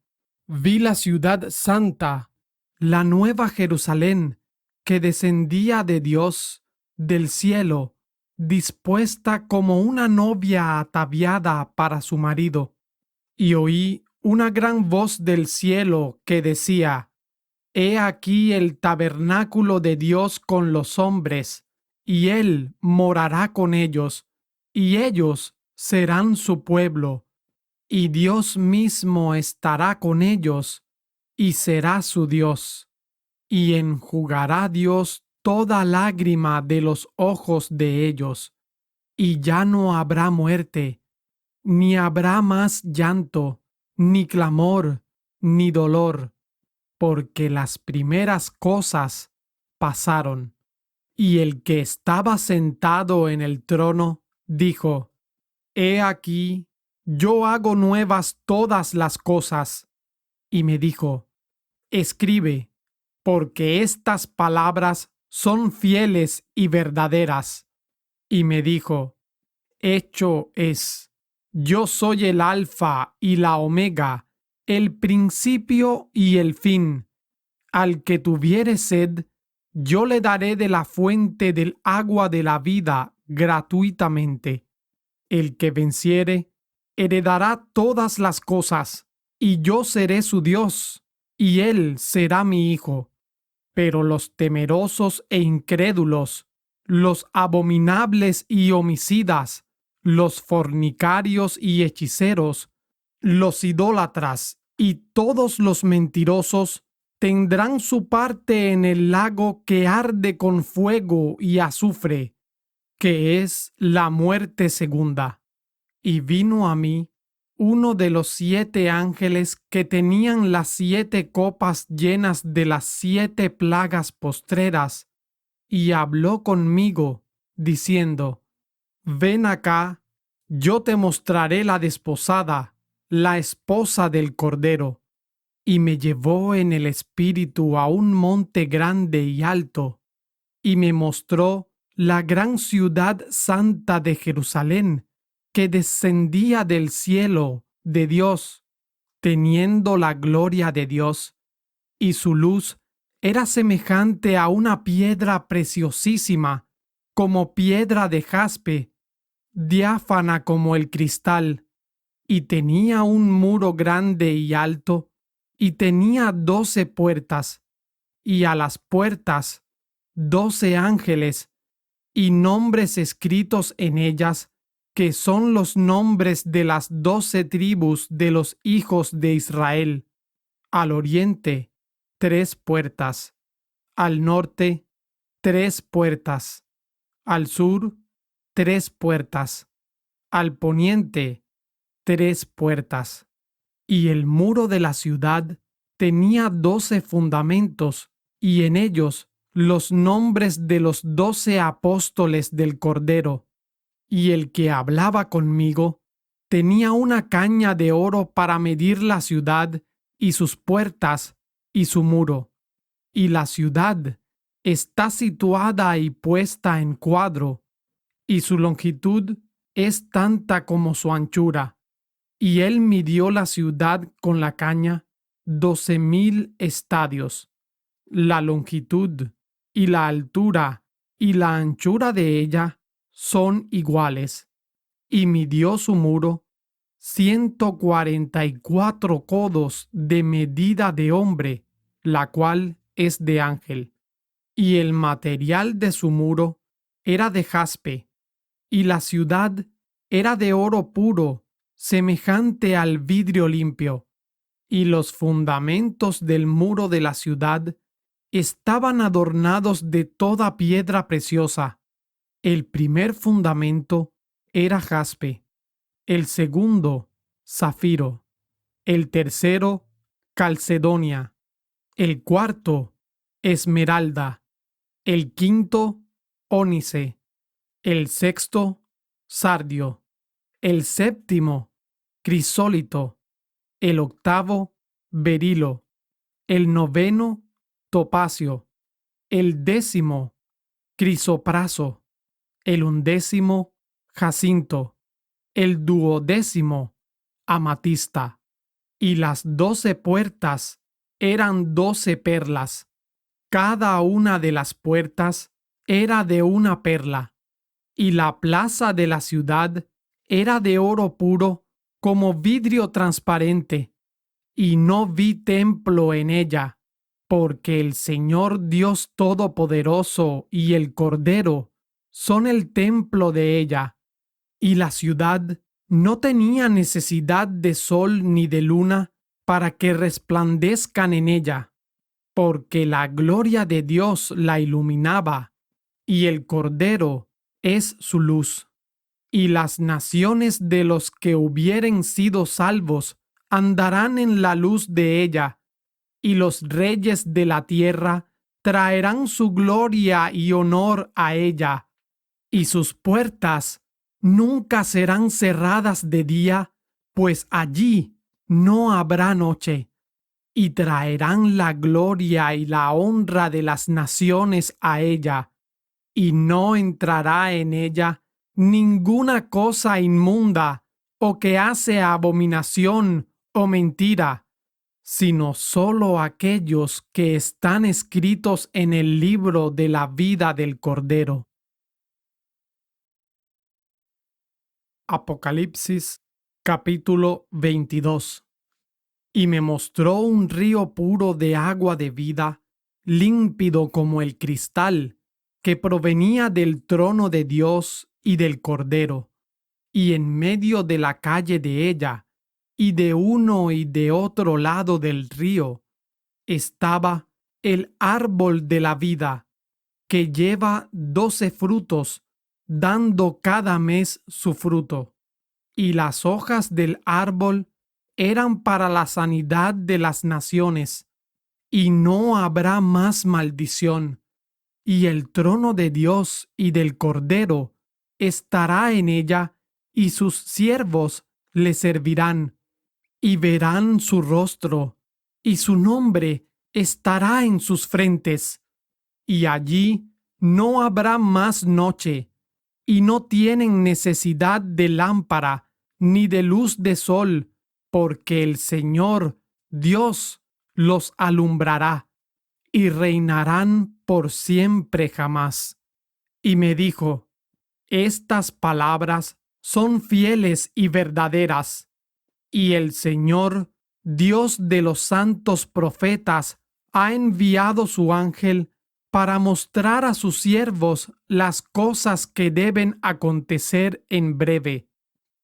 vi la ciudad santa, la nueva Jerusalén, que descendía de Dios, del cielo, dispuesta como una novia ataviada para su marido. Y oí una gran voz del cielo que decía: He aquí el tabernáculo de Dios con los hombres, y Él morará con ellos, y ellos serán su pueblo, y Dios mismo estará con ellos, y será su Dios, y enjugará Dios toda lágrima de los ojos de ellos, y ya no habrá muerte, ni habrá más llanto, ni clamor, ni dolor, porque las primeras cosas pasaron. Y el que estaba sentado en el trono dijo: He aquí, yo hago nuevas todas las cosas. Y me dijo: Escribe, porque estas palabras son fieles y verdaderas. Y me dijo: Hecho es. Yo soy el Alfa y la Omega, el principio y el fin. Al que tuviere sed, yo le daré de la fuente del agua de la vida gratuitamente. El que venciere, heredará todas las cosas, y yo seré su Dios, y él será mi hijo. Pero los temerosos e incrédulos, los abominables y homicidas, los fornicarios y hechiceros, los idólatras y todos los mentirosos tendrán su parte en el lago que arde con fuego y azufre, que es la muerte segunda. Y vino a mí uno de los 7 ángeles que tenían las 7 copas llenas de las 7 plagas postreras, y habló conmigo, diciendo: Ven acá, yo te mostraré la desposada, la esposa del Cordero. Y me llevó en el espíritu a un monte grande y alto, y me mostró la gran ciudad santa de Jerusalén, que descendía del cielo de Dios, teniendo la gloria de Dios, y su luz era semejante a una piedra preciosísima, como piedra de jaspe, diáfana como el cristal, y tenía un muro grande y alto, y tenía 12 puertas, y a las puertas 12 ángeles, y nombres escritos en ellas, que son los nombres de las 12 tribus de los hijos de Israel. Al oriente, 3 puertas; al norte, 3 puertas; al sur, 3 puertas; al poniente, 3 puertas. Y el muro de la ciudad tenía 12 fundamentos, y en ellos los nombres de los 12 apóstoles del Cordero. Y el que hablaba conmigo tenía una caña de oro para medir la ciudad y sus puertas y su muro. Y la ciudad está situada y puesta en cuadro, y su longitud es tanta como su anchura. Y él midió la ciudad con la caña 12,000 estadios. La longitud y la altura y la anchura de ella son iguales. Y midió su muro 144 codos de medida de hombre, la cual es de ángel. Y el material de su muro era de jaspe, y la ciudad era de oro puro, semejante al vidrio limpio. Y los fundamentos del muro de la ciudad estaban adornados de toda piedra preciosa. El primer fundamento era jaspe, el segundo, zafiro, el tercero, calcedonia, el cuarto, esmeralda, el quinto, ónice, el sexto, sardio, el séptimo, crisólito, el octavo, berilo, el noveno, topacio, el décimo, crisopraso, el undécimo, jacinto, el duodécimo, amatista. Y las 12 puertas eran 12 perlas. Cada una de las puertas era de una perla. Y la plaza de la ciudad era de oro puro como vidrio transparente. Y no vi templo en ella, porque el Señor Dios Todopoderoso y el Cordero son el templo de ella. Y la ciudad no tenía necesidad de sol ni de luna para que resplandezcan en ella, porque la gloria de Dios la iluminaba, y el Cordero es su luz. Y las naciones de los que hubieren sido salvos andarán en la luz de ella, y los reyes de la tierra traerán su gloria y honor a ella, y sus puertas nunca serán cerradas de día, pues allí no habrá noche. Y traerán la gloria y la honra de las naciones a ella, y no entrará en ella ninguna cosa inmunda o que hace abominación o mentira, sino solo aquellos que están escritos en el libro de la vida del Cordero. Apocalipsis capítulo 22. Y me mostró un río puro de agua de vida, límpido como el cristal, que provenía del trono de Dios y del Cordero, y en medio de la calle de ella, y de uno y de otro lado del río, estaba el árbol de la vida, que lleva 12 frutos, dando cada mes su fruto, y las hojas del árbol eran para la sanidad de las naciones, y no habrá más maldición, y el trono de Dios y del Cordero estará en ella, y sus siervos le servirán, y verán su rostro, y su nombre estará en sus frentes, y allí no habrá más noche, y no tienen necesidad de lámpara ni de luz de sol, porque el Señor Dios los alumbrará, y reinarán por siempre jamás. Y me dijo: estas palabras son fieles y verdaderas, y el Señor, Dios de los santos profetas, ha enviado su ángel para mostrar a sus siervos las cosas que deben acontecer en breve.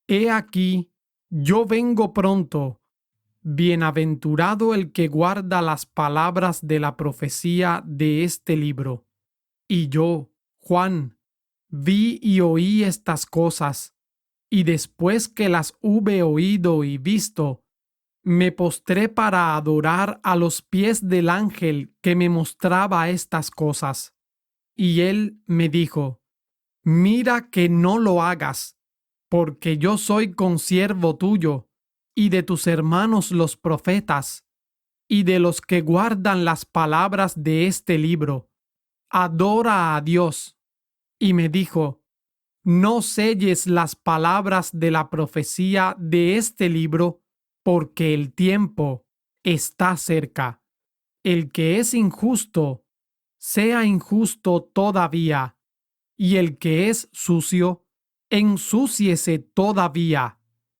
He aquí, yo vengo pronto. Bienaventurado el que guarda las palabras de la profecía de este libro. Y yo, Juan, vi y oí estas cosas, y después que las hube oído y visto, me postré para adorar a los pies del ángel que me mostraba estas cosas. Y él me dijo: mira que no lo hagas, porque yo soy consiervo tuyo, y de tus hermanos los profetas, y de los que guardan las palabras de este libro. Adora a Dios. Y me dijo: no selles las palabras de la profecía de este libro, porque el tiempo está cerca. El que es injusto, sea injusto todavía, y el que es sucio, ensúciese todavía,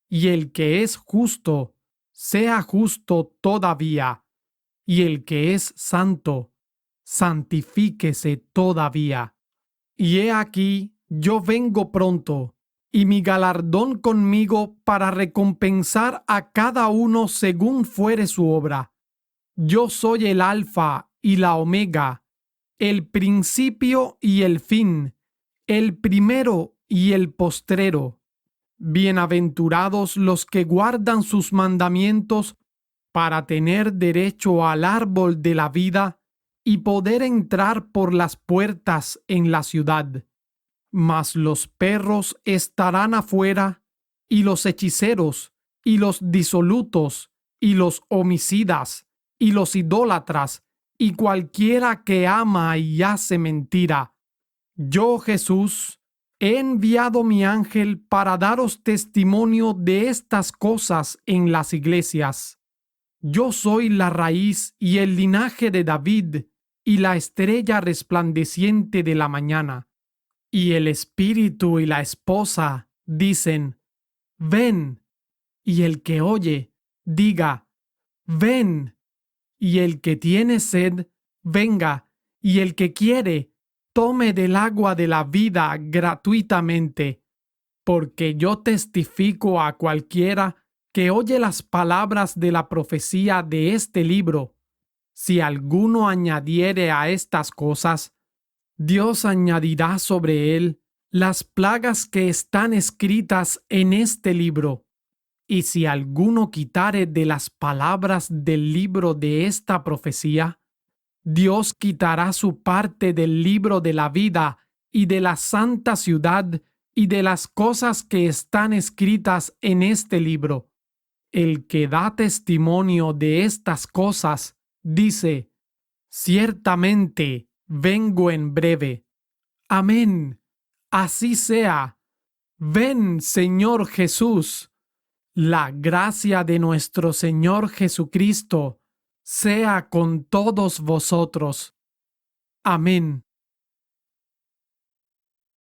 y el que es justo, sea justo todavía, y el que es santo, santifíquese todavía. Y he aquí, yo vengo pronto, y mi galardón conmigo para recompensar a cada uno según fuere su obra. Yo soy el Alfa y la Omega, el principio y el fin, el primero y el postrero. Bienaventurados los que guardan sus mandamientos para tener derecho al árbol de la vida y poder entrar por las puertas en la ciudad. Mas los perros estarán afuera, y los hechiceros, y los disolutos, y los homicidas, y los idólatras, y cualquiera que ama y hace mentira. Yo, Jesús, he enviado mi ángel para daros testimonio de estas cosas en las iglesias. Yo soy la raíz y el linaje de David, y la estrella resplandeciente de la mañana. Y el espíritu y la esposa dicen: ven. Y el que oye, diga: ven. Y el que tiene sed, venga. Y el que quiere, tome del agua de la vida gratuitamente. Porque yo testifico a cualquiera que oye las palabras de la profecía de este libro: si alguno añadiere a estas cosas, Dios añadirá sobre él las plagas que están escritas en este libro. Y si alguno quitare de las palabras del libro de esta profecía, Dios quitará su parte del libro de la vida y de la santa ciudad y de las cosas que están escritas en este libro. El que da testimonio de estas cosas dice: ciertamente vengo en breve. Amén. Así sea. Ven, Señor Jesús. La gracia de nuestro Señor Jesucristo sea con todos vosotros. Amén.